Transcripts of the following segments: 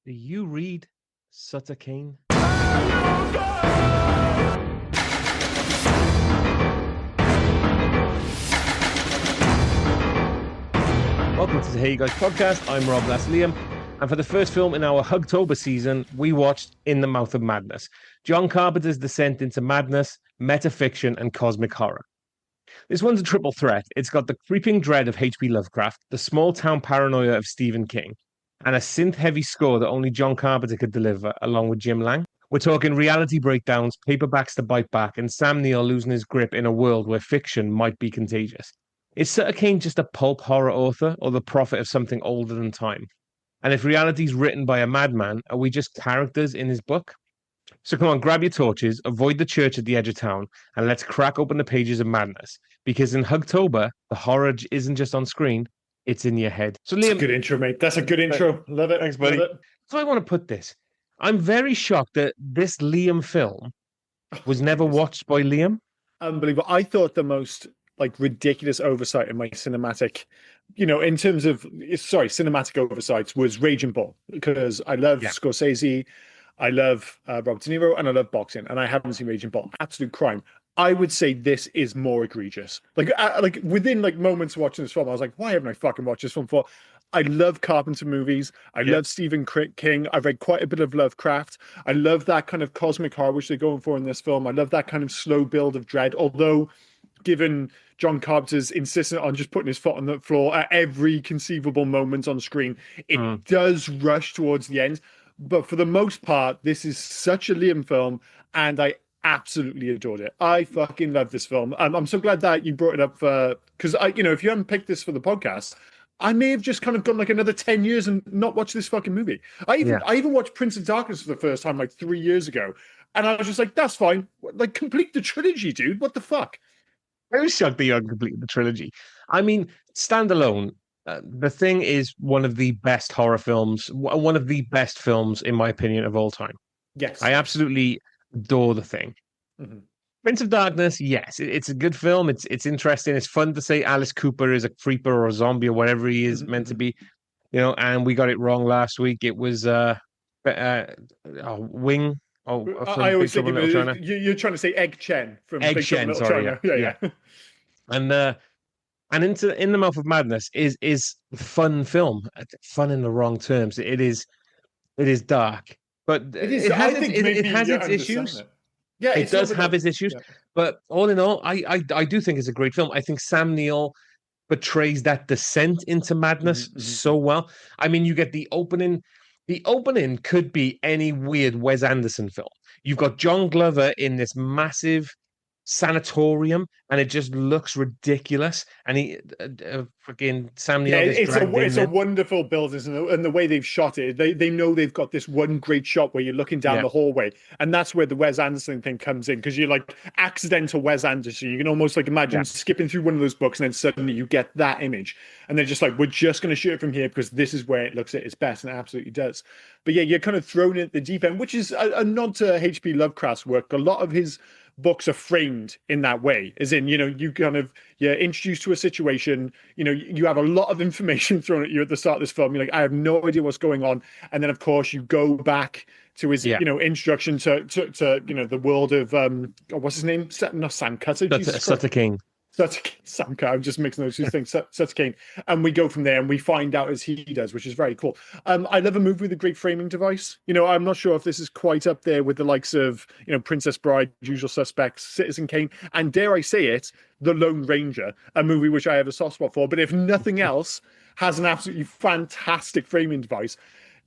Do you read Sutter Kane? Welcome to the Hey Guys podcast. I'm Rob, that's Liam. And for the first film in our Hugtober season, we watched In the Mouth of Madness, John Carpenter's descent into madness, metafiction, and cosmic horror. This one's a triple threat. It's got the creeping dread of H.P. Lovecraft, the small town paranoia of Stephen King, and a synth-heavy score that only John Carpenter could deliver, along with Jim Lang. We're talking reality breakdowns, paperbacks to bite back, and Sam Neill losing his grip in a world where fiction might be contagious. Is Sutter Kane just a pulp horror author or the prophet of something older than time? And if reality's written by a madman, are we just characters in his book? So come on, grab your torches, avoid the church at the edge of town, and let's crack open the pages of madness. Because in Hugtober, the horror isn't just on screen, it's in your head. So Liam, that's a good intro, mate. That's a good intro. Love it. Thanks, buddy. So I want to put this. I'm very shocked that this Liam film was never watched by Liam. Unbelievable. I thought the most ridiculous oversight in my cinematic, in terms of cinematic oversights was Raging Bull, because I love Scorsese, I love Robert De Niro, and I love boxing, and I haven't seen Raging Bull. Absolute crime. I would say this is more egregious. Within moments watching this film, I was like, why haven't I fucking watched this film before? I love Carpenter movies. I love Stephen King. I've read quite a bit of Lovecraft. I love that kind of cosmic horror which they're going for in this film. I love that kind of slow build of dread, although given John Carpenter's insistent on just putting his foot on the floor at every conceivable moment on screen, it does rush towards the end. But for the most part, this is such a Liam film, and I absolutely adored it. I fucking love this film. I'm so glad that you brought it up, because if you hadn't picked this for the podcast, I may have just kind of gone another 10 years and not watched this fucking movie. I even watched Prince of Darkness for the first time 3 years ago, and I was just like, that's fine. Complete the trilogy, dude. What the fuck? I was shocked that you hadn't completed the trilogy. I mean, standalone, The Thing is one of the best horror films, one of the best films, in my opinion, of all time. Yes. I absolutely adore The Thing. Mm-hmm. Prince of Darkness, yes, it's a good film. It's interesting. It's fun to say Alice Cooper is a creeper or a zombie or whatever he is meant to be, and we got it wrong last week. It was Wing. I always think you're trying to say Egg Chen from Egg Big Chen, Little sorry, China. Yeah. And In the Mouth of Madness is fun film. Fun in the wrong terms. It is dark, but it has its issues. Yeah, it does have its issues. Yeah. But all in all, I do think it's a great film. I think Sam Neill portrays that descent into madness so well. I mean, you get the opening. The opening could be any weird Wes Anderson film. You've got John Glover in this massive sanatorium, and it just looks ridiculous. And he, freaking Sam Neill. It's a wonderful build, isn't it? And the way they've shot it, they know they've got this one great shot where you're looking down the hallway, and that's where the Wes Anderson thing comes in, because you're accidental Wes Anderson. You can almost imagine skipping through one of those books, and then suddenly you get that image, and they're just we're just going to shoot it from here because this is where it looks at its best, and it absolutely does. But yeah, you're kind of thrown at the deep end, which is a nod to H.P. Lovecraft's work. A lot of his books are framed in that way, as in, you're introduced to a situation, you have a lot of information thrown at you at the start of this film. You're I have no idea what's going on. And then, of course, you go back to his, introduction to the world of, what's his name? Not Sam Cutter. Sutter Kane. I'm just mixing those two things. Sutter Kane, and we go from there, and we find out as he does, which is very cool. I love a movie with a great framing device. I'm not sure if this is quite up there with the likes of Princess Bride, Usual Suspects, Citizen Kane, and dare I say it, The Lone Ranger, a movie which I have a soft spot for. But if nothing else, has an absolutely fantastic framing device.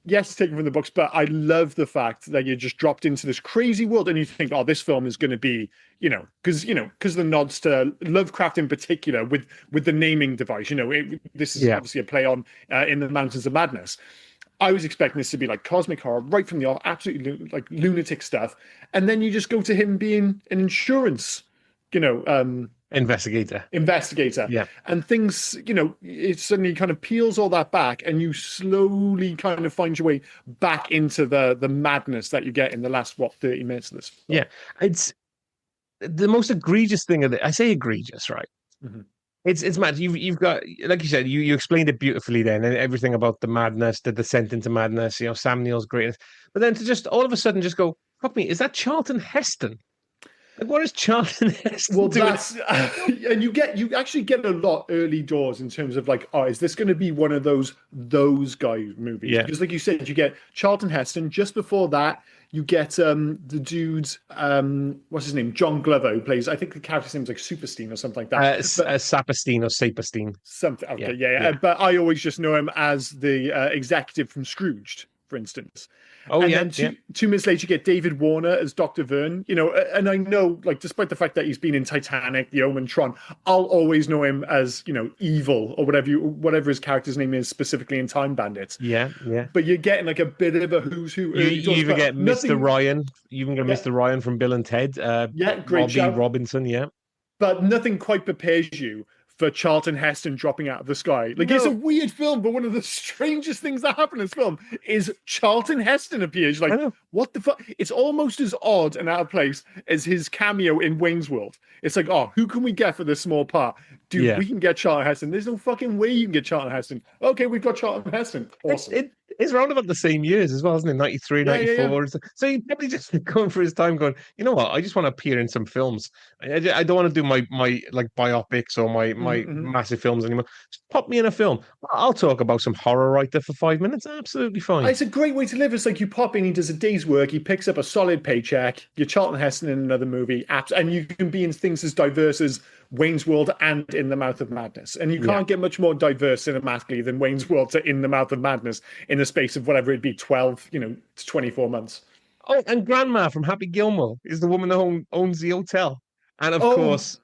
Yes, taken from the books, but I love the fact that you're just dropped into this crazy world, and you think, oh, this film is going to be, because the nods to Lovecraft in particular with the naming device. This is obviously a play on In the Mountains of Madness. I was expecting this to be cosmic horror right from the off, absolutely lunatic stuff, and then you just go to him being an insurance, investigator, and things, it suddenly kind of peels all that back, and you slowly kind of find your way back into the madness that you get in the last 30 minutes of this film. It's the most egregious thing of it. I say egregious, right? It's mad. You've got, like you said, you explained it beautifully then, and everything about the madness, the descent into madness. You know, Sam Neill's greatness, but then to just all of a sudden just go, fuck me, is that Charlton Heston? Like, what is Charlton Heston Well, doing? that's and you actually get a lot early doors in terms of like, oh, is this going to be one of those guy movies? Yeah, Because like you said, you get Charlton Heston. Just before that, you get the dude, what's his name, John Glover, who plays. I think the character's name's like Superstein or something like that. But Saperstein or Saperstein. something, Yeah, okay, yeah, yeah. yeah. But I always just know him as the executive from Scrooged, for instance. Oh And yeah, then yeah. 2 minutes later, you get David Warner as Dr. Verne. You know, and I know, like, despite the fact that he's been in Titanic, The Omen, Tron, I'll always know him as, you know, evil or whatever his character's name is specifically in Time Bandits. Yeah, yeah. But you're getting like a bit of a who's who early You doors, even but get Mr. nothing. Ryan. You even get Yeah, Mr. Ryan from Bill and Ted. yeah, great Robbie shout. Robinson. Yeah. But nothing quite prepares you for Charlton Heston dropping out of the sky. Like, it's a No, weird film, but one of the strangest things that happen in this film is Charlton Heston appears. I Like, know. what the fuck? It's almost as odd and out of place as his cameo in Wayne's World. It's like, oh, who can we get for this small part? Dude, Yeah. we can get Charlton Heston. There's no fucking way you can get Charlton Heston. Okay, we've got Charlton Heston. It's Awesome. it's around about the same years as well, isn't it? 93, Yeah, yeah, yeah. 94. So he probably just going for his time, going, you know what? I just want to appear in some films. I don't want to do my like biopics or my Mhm. massive films anymore. Just pop me in a film. I'll talk about some horror writer for 5 minutes. Absolutely fine. It's a great way to live. It's like you pop in, he does a day's work, he picks up a solid paycheck, you're Charlton Heston in another movie, and you can be in things as diverse as Wayne's World and In the Mouth of Madness. And you Yeah. can't get much more diverse cinematically than Wayne's World to In the Mouth of Madness in the space of whatever it'd be, 12, to 24 months. Oh, and Grandma from Happy Gilmore is the woman that owns the hotel. And of Oh, course,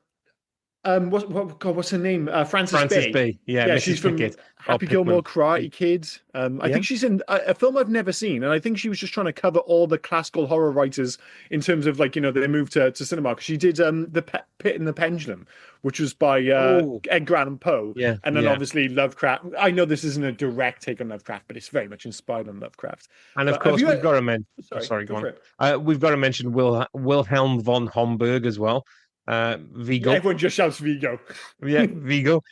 what's her name? Frances Frances Bay. Bay. Yeah, Yeah, Mrs. she's from Pickett. Oh, Happy Gilmore, Pickman. Karate Kid. I Yeah. think she's in a film I've never seen, and I think she was just trying to cover all the classical horror writers in terms of like they moved to cinema. 'Cause she did the Pit and the Pendulum, which was by Oh, Edgar Allan Poe, yeah, and then yeah. obviously Lovecraft. I know this isn't a direct take on Lovecraft, but it's very much inspired on Lovecraft. And of But have course, you? we've got to mention. Oh, Sorry, sorry, go go for on. it. We've got to mention Wilhelm von Homburg as well. Yeah, Vigo. everyone just shouts Vigo. Yeah, Vigo.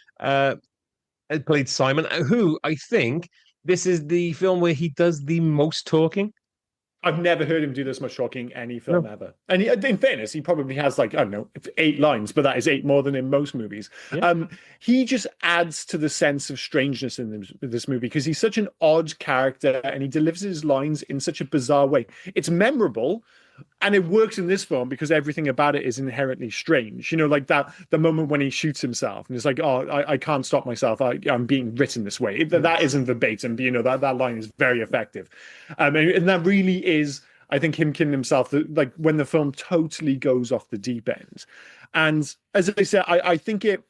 Played Simon, who I think this is the film where he does the most talking. I've never heard him do this much talking in any film No. ever. And in fairness, he probably has like, I don't know, 8 lines, but that is 8 more than in most movies. Yeah. He just adds to the sense of strangeness in this movie because he's such an odd character and he delivers his lines in such a bizarre way. It's memorable. And it works in this film because everything about it is inherently strange. Like the moment when he shoots himself and it's like, oh, I can't stop myself. I'm being written this way. That isn't verbatim, but that line is very effective. And that really is, I think, him killing himself, like when the film totally goes off the deep end. And as I said, I think it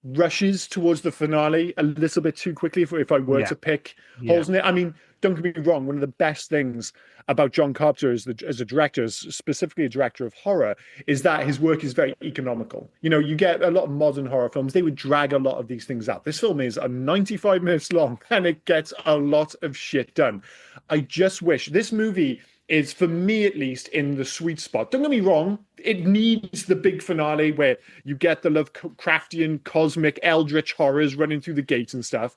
rushes towards the finale a little bit too quickly if I were Yeah. to pick Yeah. holes in it. I mean, don't get me wrong, one of the best things about John Carpenter as a director, specifically a director of horror, is that his work is very economical. You get a lot of modern horror films, they would drag a lot of these things out. This film is 95 minutes long and it gets a lot of shit done. I just wish this movie is, for me at least, in the sweet spot. Don't get me wrong, it needs the big finale where you get the Lovecraftian, cosmic, eldritch horrors running through the gates and stuff.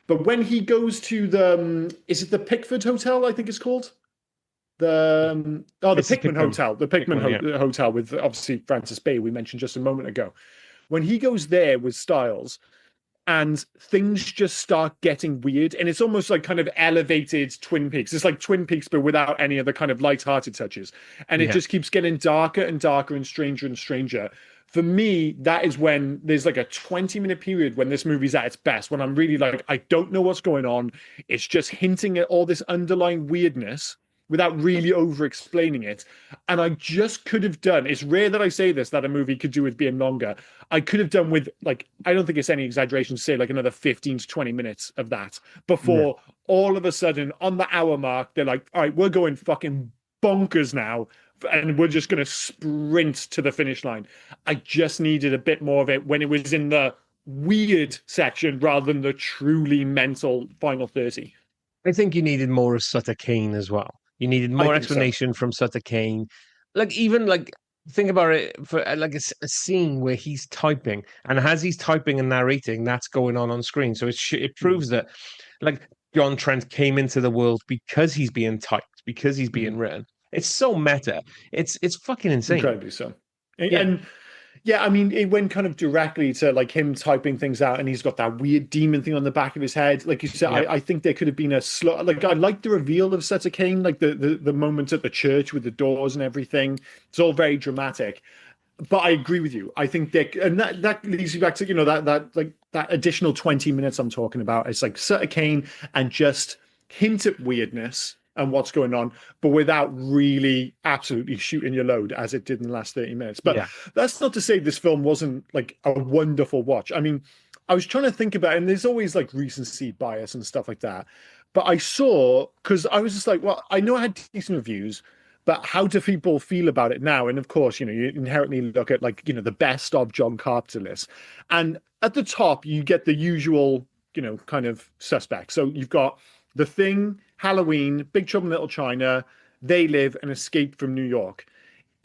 But when he goes to is it the Pickford Hotel, I think it's called? The Mrs. Pickman Pickman. Hotel, the Pickman, Hotel with obviously Frances Bay, we mentioned just a moment ago. When he goes there with Styles, and things just start getting weird, and it's almost like kind of elevated Twin Peaks. It's like Twin Peaks, but without any of the kind of light-hearted touches, and it Yeah. just keeps getting darker and darker and stranger. For me, that is when there's like a 20-minute period when this movie's at its best, when I'm really like, I don't know what's going on. It's just hinting at all this underlying weirdness without really over explaining it. And I just could have done, it's rare that I say this, that a movie could do with being longer. I could have done with, like, I don't think it's any exaggeration to say like another 15 to 20 minutes of that before all of a sudden on the hour mark, they're like, all right, we're going fucking bonkers now. And we're just going to sprint to the finish line. I just needed a bit more of it when it was in the weird section rather than the truly mental final 30. I think you needed more of Sutter Kane as well. You needed I more think so. explanation from Sutter Kane. Like even like think about it for like a scene where he's typing, and as he's typing and narrating, that's going on screen. So it proves that like John Trent came into the world because he's being typed, because he's being written. It's so meta. It's fucking insane. Incredibly so. Yeah, And yeah, I mean, it went kind of directly to like him typing things out, and he's got that weird demon thing on the back of his head. Like you said, yeah, I think there could have been a slow. Like I like the reveal of Sutter Kane, like the moment at the church with the doors and everything. It's all very dramatic. But I agree with you. I think that, and that leads you back to that additional 20 minutes I'm talking about. It's like Sutter Kane and just hint at weirdness and what's going on, but without really absolutely shooting your load as it did in the last 30 minutes. But yeah. that's not to say this film wasn't like a wonderful watch. I mean, I was trying to think about it, and there's always like recency bias and stuff like that. But I saw, because I was just like, well, I know I had decent reviews, but how do people feel about it now? And of course, you inherently look at like, the best of John Carpenter list. And at the top, you get the usual, kind of suspects. So you've got The Thing, Halloween, Big Trouble in Little China, They Live, and Escape from New York.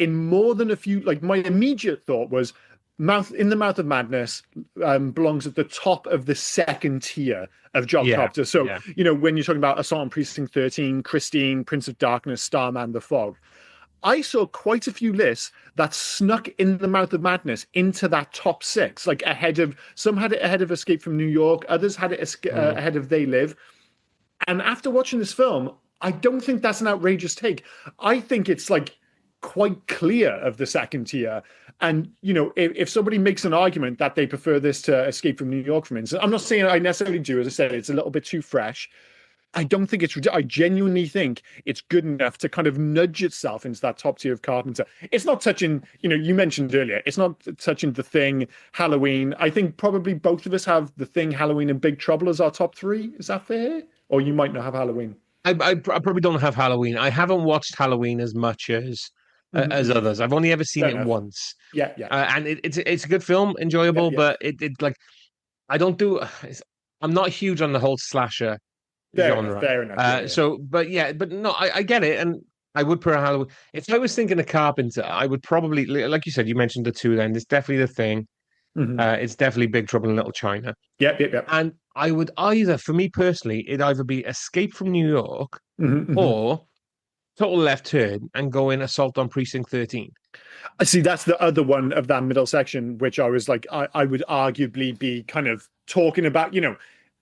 In more than a few, like my immediate thought was In the Mouth of Madness belongs at the top of the second tier of John Carpenter. So, when you're talking about Assault on Precinct 13, Christine, Prince of Darkness, Starman, The Fog, I saw quite a few lists that snuck In the Mouth of Madness into that top six, like some had it ahead of Escape from New York, others had it ahead of They Live. And after watching this film, I don't think that's an outrageous take. I think it's like quite clear of the second tier. And, if somebody makes an argument that they prefer this to Escape from New York, for instance, I'm not saying I necessarily do. As I said, it's a little bit too fresh. I don't think I genuinely think it's good enough to kind of nudge itself into that top tier of Carpenter. It's not touching, you mentioned earlier, it's not touching The Thing, Halloween. I think probably both of us have The Thing, Halloween, and Big Trouble as our top three. Is that fair? Or you might not have Halloween. I probably don't have Halloween. I haven't watched Halloween as much as others. I've only ever seen Fair it enough. once. Yeah, yeah. And it's a good film, enjoyable, Yeah. but it like I don't do. I'm not huge on the whole slasher genre. Fair enough. Yeah. So, but no, I get it, and I would put a Halloween. If I was thinking of Carpenter, I would probably, like you said, you mentioned the two. Then it's definitely The Thing. It's definitely Big Trouble in Little China. Yep. And I would either, for me personally, it'd either be Escape from New York or Total Left Turn and go in Assault on Precinct 13. I see. That's the other one of that middle section, which I was like, I would arguably be kind of talking about,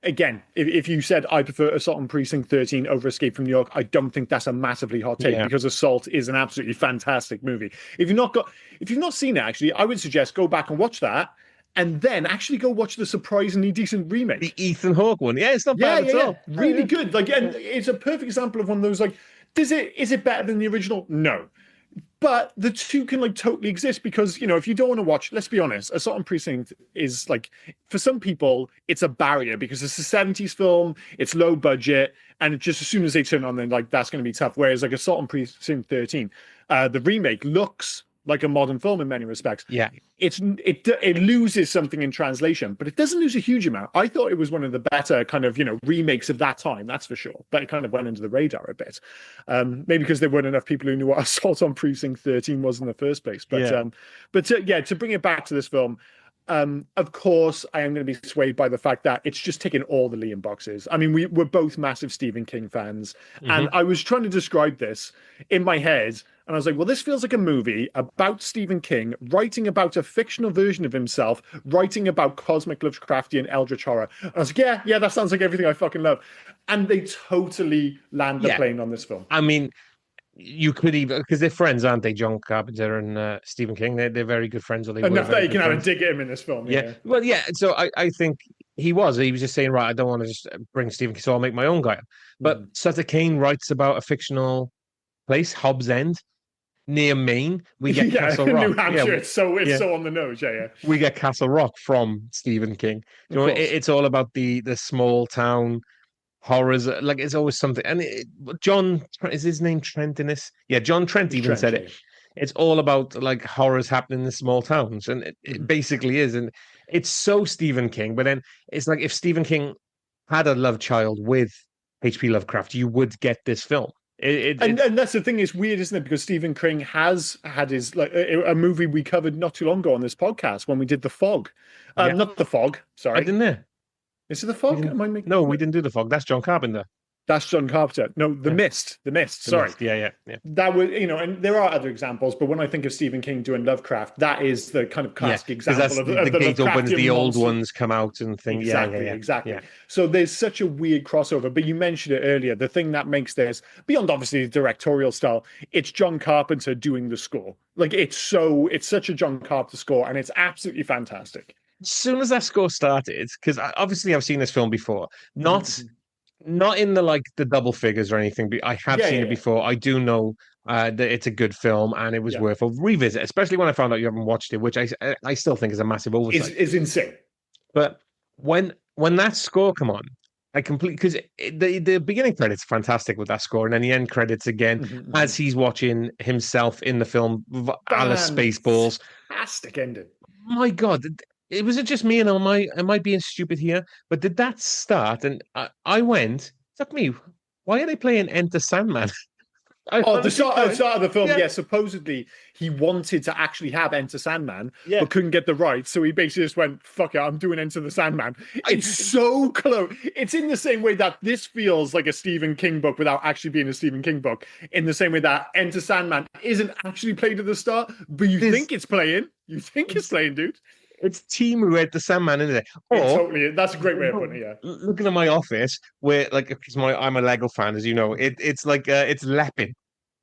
again, if you said I prefer Assault on Precinct 13 over Escape from New York, I don't think that's a massively hot take because Assault is an absolutely fantastic movie. If you've not seen it, actually, I would suggest go back and watch that. And then actually go watch the surprisingly decent remake. The Ethan Hawke one. Yeah, it's not bad at all. Really good. Like, and it's a perfect example of one of those, like, is it better than the original? No. But the two can like totally exist because, if you don't want to watch, let's be honest, Assault on Precinct is like, for some people, it's a barrier because it's a 70s film, it's low budget, and it just as soon as they turn on, then like that's going to be tough. Whereas like Assault on Precinct 13, the remake looks like a modern film in many respects. Yeah. It loses something in translation, but it doesn't lose a huge amount. I thought it was one of the better kind of, remakes of that time, that's for sure. But it kind of went under the radar a bit. Maybe because there weren't enough people who knew what Assault on Precinct 13 was in the first place. But to bring it back to this film, of course, I am going to be swayed by the fact that it's just ticking all the Liam boxes. I mean, we're both massive Stephen King fans. And I was trying to describe this in my head. And I was like, well, this feels like a movie about Stephen King writing about a fictional version of himself, writing about cosmic Lovecraftian eldritch horror. And I was like, yeah, that sounds like everything I fucking love. And they totally land the plane on this film. I mean, you could even, because they're friends, aren't they? John Carpenter and Stephen King. They're very good friends. Enough that you can have a dig at him in this film. Yeah. Well, yeah. So I think he was just saying, right, I don't want to just bring Stephen King, so I'll make my own guy. But Sutter Kane writes about a fictional place, Hobbs End, near Maine. We get Castle Rock. New Hampshire. It's so on the nose. Yeah. We get Castle Rock from Stephen King. It's all about the small town horrors. Like it's always something. And John, is his name Trent in this? Yeah, John Trent even said it. It's all about like horrors happening in small towns, and it basically is. And it's so Stephen King. But then it's like if Stephen King had a love child with H.P. Lovecraft, you would get this film. And that's the thing. It's weird, isn't it? Because Stephen King has had his like a movie we covered not too long ago on this podcast when we did The Fog. Yeah. Not The Fog. I Sorry, didn't know. is it The Fog? Am I making... No, we didn't do The Fog. That's John Carpenter. That's John Carpenter. No, The Mist. The Mist. The Sorry. Mist. Yeah. That was, and there are other examples, but when I think of Stephen King doing Lovecraft, that is the kind of classic example of the the gate opens, Lovecraftian the old monster. ones come out and things. Exactly. Yeah. So there's such a weird crossover. But you mentioned it earlier. The thing that makes this, beyond obviously the directorial style, it's John Carpenter doing the score. Like it's such a John Carpenter score, and it's absolutely fantastic. As soon as that score started, because obviously I've seen this film before, not in the double figures or anything, but I have seen it before. I do know that it's a good film and it was worth a revisit, especially when I found out you haven't watched it, which I still think is a massive oversight. Is insane. But when that score come on, I completely, because the beginning credits are fantastic with that score, and then the end credits again as he's watching himself in the film Alice Spaceballs. Fantastic ending. My God. Was it just me, and am I being stupid here? But did that start? And I went, fuck me, why are they playing Enter Sandman? The start of the film, supposedly he wanted to actually have Enter Sandman, but couldn't get the rights. So he basically just went, fuck it, I'm doing Enter the Sandman. It's so close. It's in the same way that this feels like a Stephen King book without actually being a Stephen King book, in the same way that Enter Sandman isn't actually played at the start, but you think it's playing. You think it's playing, dude. It's Team who had the Sandman in there. Totally, that's a great way of putting it. Yeah. Looking at my office, where because I'm a Lego fan, as you know, it's Lepin,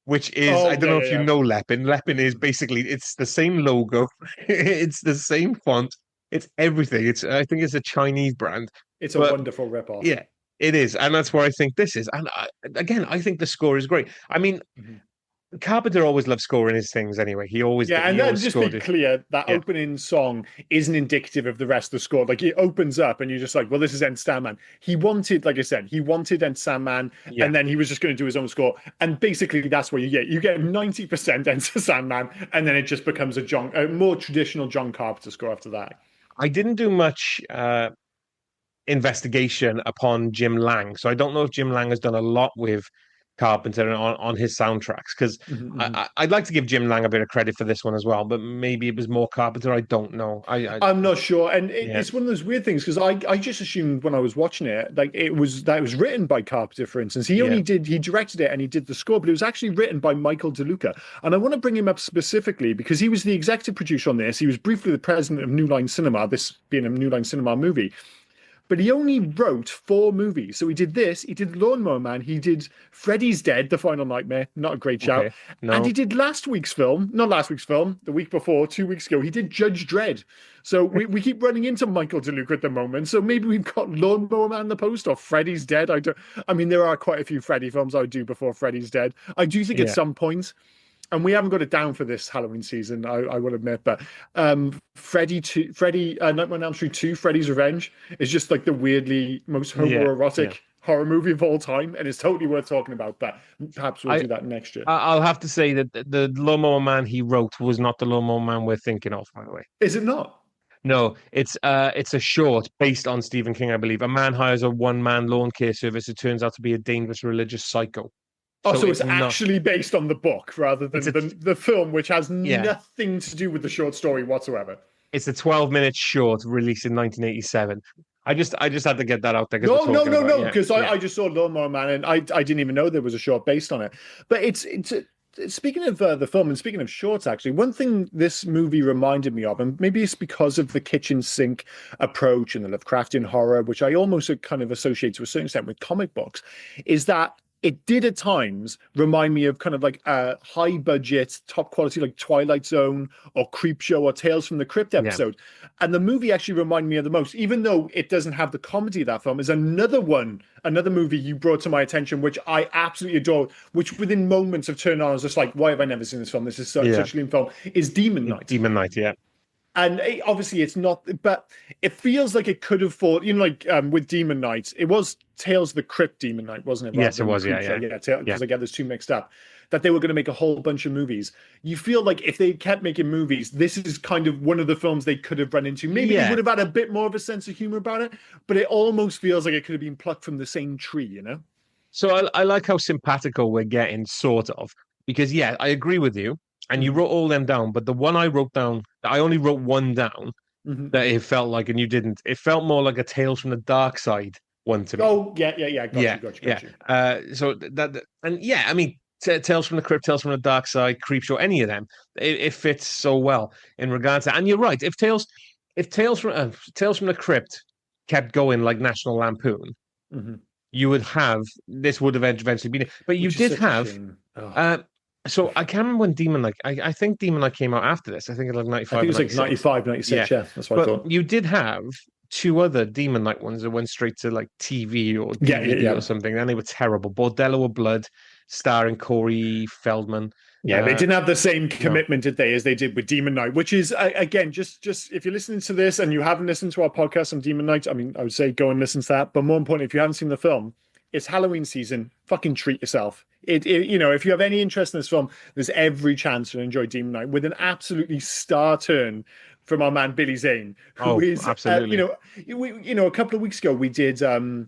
which is I don't know if you know Lepin. Lepin is basically it's the same logo, it's the same font, it's everything. I think it's a Chinese brand. It's a wonderful ripoff. Yeah, it is, and that's where I think this is. And I think the score is great. I mean. Carpenter always loved scoring his things anyway. He always and just be clear, that opening song isn't indicative of the rest of the score. Like it opens up and you're just like, well, this is Enter Sandman. He wanted, like I said, Enter Sandman, and then he was just going to do his own score. And basically that's what you get. You get 90% Enter Sandman, and then it just becomes a more traditional John Carpenter score after that. I didn't do much investigation upon Jim Lang, so I don't know if Jim Lang has done a lot with Carpenter on his soundtracks, because I'd like to give Jim Lang a bit of credit for this one as well, but maybe it was more Carpenter. I don't know. I'm not sure, and it's one of those weird things because I just assumed when I was watching it like it was written by Carpenter. For instance, he directed it and he did the score, but it was actually written by Michael DeLuca, and I want to bring him up specifically because he was the executive producer on this. He was briefly the president of New Line Cinema, this being a New Line Cinema movie. But he only wrote 4 movies. So he did this, he did Lawnmower Man, he did Freddy's Dead, The Final Nightmare, not a great shout. No. And he did the week before, 2 weeks ago, he did Judge Dredd. So we keep running into Michael DeLuca at the moment. So maybe we've got Lawnmower Man the post or Freddy's Dead. I mean, there are quite a few Freddy films I would do before Freddy's Dead. I do think at some point, and we haven't got it down for this Halloween season, I will admit, but Nightmare on Elm Street 2, Freddy's Revenge, is just like the weirdly most homoerotic horror movie of all time, and it's totally worth talking about, but perhaps we'll do that next year. I'll have to say that the Lawnmower Man he wrote was not the Lawnmower Man we're thinking of, by the way. Is it not? No, it's a short based on Stephen King, I believe. A man hires a one-man lawn care service who turns out to be a dangerous religious psycho. So it's actually based on the book rather than the film, which has nothing to do with the short story whatsoever. It's a 12-minute short released in 1987. I just had to get that out there. No, because I just saw Lawnmower Man and I didn't even know there was a short based on it. But it's speaking of the film and speaking of shorts, actually, one thing this movie reminded me of, and maybe it's because of the kitchen sink approach and the Lovecraftian horror, which I almost kind of associate to a certain extent with comic books, is that it did at times remind me of kind of like a high budget, top quality, like Twilight Zone or Creepshow or Tales from the Crypt episode. Yeah. And the movie actually reminded me of the most, even though it doesn't have the comedy of that film, is another movie you brought to my attention, which I absolutely adore, which within moments of turn on, I was just like, why have I never seen this film? This is such a film, is Demon Knight. Demon Knight, yeah. And obviously it's not, but it feels like it could have fallen, like with Demon Knight, it was Tales of the Crypt Demon Knight, wasn't it? Yes, it was, yeah. Because I get those two mixed up, that they were going to make a whole bunch of movies. You feel like if they kept making movies, this is kind of one of the films they could have run into. Maybe they would have had a bit more of a sense of humor about it, but it almost feels like it could have been plucked from the same tree, you know? So I like how simpatico we're getting, sort of, because yeah, I agree with you. And you Mhm. wrote all them down, but the one I wrote down, I only wrote one down that Mhm. it felt like, and you didn't. It felt more like a Tales from the Dark Side one to me. Oh, yeah. Got Yeah, you, got you, yeah. got you. So and yeah, I mean, Tales from the Crypt, Tales from the Dark Side, Creepshow, any of them, it fits so well in regards to. And you're right. If Tales from the Crypt kept going like National Lampoon, Mhm. you would have this would have eventually been it. But you Which is did such a have. shame. Oh. Uh, so I can't remember when Demon Knight. I think Demon Knight came out after this. I think it like I think 95 it or was like 96. 95, Yeah, 96. Yeah, that's what I but thought. you did have two other Demon Knight ones that went straight to like TV or DVD or Yeah. something, and they were terrible. Bordello of Blood, starring Corey Feldman. Yeah, they didn't have the same No, commitment, did they, as they did with Demon Knight, which is again, just if you're listening to this and you haven't listened to our podcast on Demon Knight, I mean, I would say go and listen to that. But more importantly, if you haven't seen the film, it's Halloween season. Fucking treat yourself. If you have any interest in this film, there's every chance to enjoy Demon Knight with an absolutely star turn from our man Billy Zane, who oh, is, absolutely. a couple of weeks ago we did the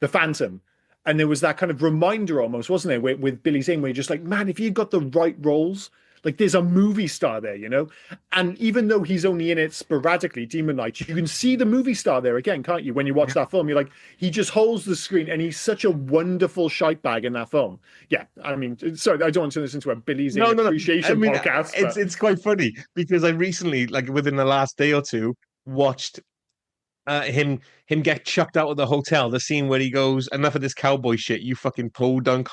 Phantom. And there was that kind of reminder almost, wasn't there, with Billy Zane, where you're just like, man, if you got the right roles, like there's a movie star there, you know? And even though he's only in it sporadically, Demon Knight, you can see the movie star there again, can't you? When you watch Yeah. that film, you're like, he just holds the screen and he's such a wonderful shite bag in that film. Yeah, I mean, sorry, I don't want to turn this into a Billy Zane No, no, no. I appreciation mean, podcast, it's but it's quite funny because I recently, like within the last day or two, watched him get chucked out of the hotel. The scene where he goes, "Enough of this cowboy shit, you fucking ho dunk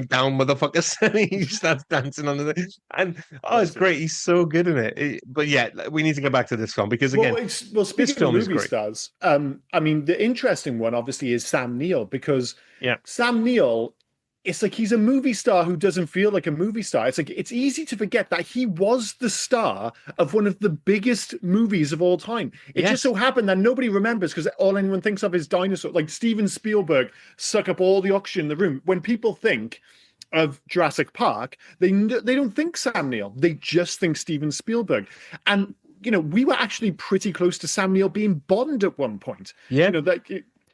down, motherfuckers!" And he starts dancing on the and oh, it's bless him. great. He's so good in it. But yeah, we need to get back to this film because again, Well, this speaking of film is movie great. stars, I mean, the interesting one obviously is Sam Neill because Yeah, Sam Neill, it's like he's a movie star who doesn't feel like a movie star. It's like it's easy to forget that he was the star of one of the biggest movies of all time. It just yes, so happened that nobody remembers because all anyone thinks of is dinosaur. Like Steven Spielberg suck up all the oxygen in the room. When people think of Jurassic Park, they don't think Sam Neill. They just think Steven Spielberg. And we were actually pretty close to Sam Neill being Bond at one point. yeah.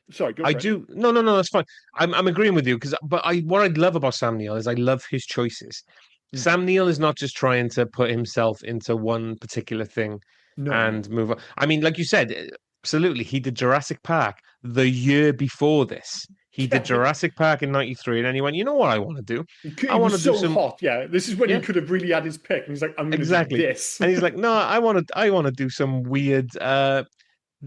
Sorry, go I for it. do. No, no, no. That's fine. I'm agreeing with you because, but what I love about Sam Neill is I love his choices. Mhm. Sam Neill is not just trying to put himself into one particular thing No. and move on. I mean, like you said, absolutely. He did Jurassic Park the year before this. He did Yeah, Jurassic Park in '93, and then he went, you know what I want to do? I it want was to do so some, hot. Yeah, this is when he yeah, could have really had his pick. And he's like, I'm going to do exactly. this. And he's like, no, I want to do some weird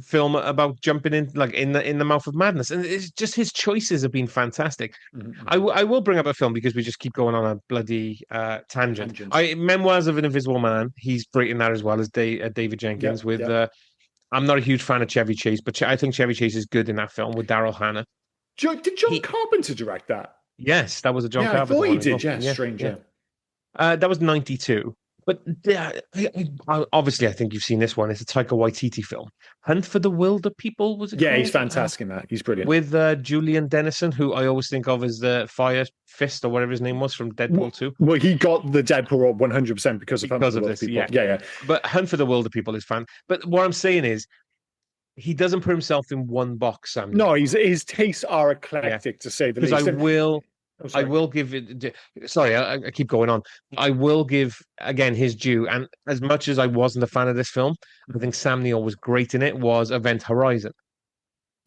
film about jumping in like in the mouth of madness, and it's just his choices have been fantastic. Mhm. I will bring up a film because we just keep going on a bloody tangent. Tangent. I Memoirs of an Invisible Man. He's great in that as well as David Yeah, Jenkins. With yeah. I'm not a huge fan of Chevy Chase, but I think Chevy Chase is good in that film with Daryl Hannah. Did John He Carpenter direct that? Yes, that was a John Yeah, I Carpenter thought he one as did. well. Yeah, Yeah, strange. yeah. Yeah. That was '92. But obviously, I think you've seen this one. It's a Taika Waititi film. Hunt for the Wilder People was it Yeah, he's called? fantastic in that. He's brilliant. With Julian Dennison, who I always think of as the Fire Fist or whatever his name was from Deadpool 2. Well, he got the Deadpool role 100% because of Hunt for Because the of Wilder this, People. yeah. Yeah. But Hunt for the Wilder People is fun. But what I'm saying is, he doesn't put himself in one box, Sam Neill. No, his tastes are Yeah, eclectic to say the because least. Oh, I sorry. will give it. Sorry, I keep going on. I will give again his due. And as much as I wasn't a fan of this film, I think Sam Neill was great in it. Was Event Horizon.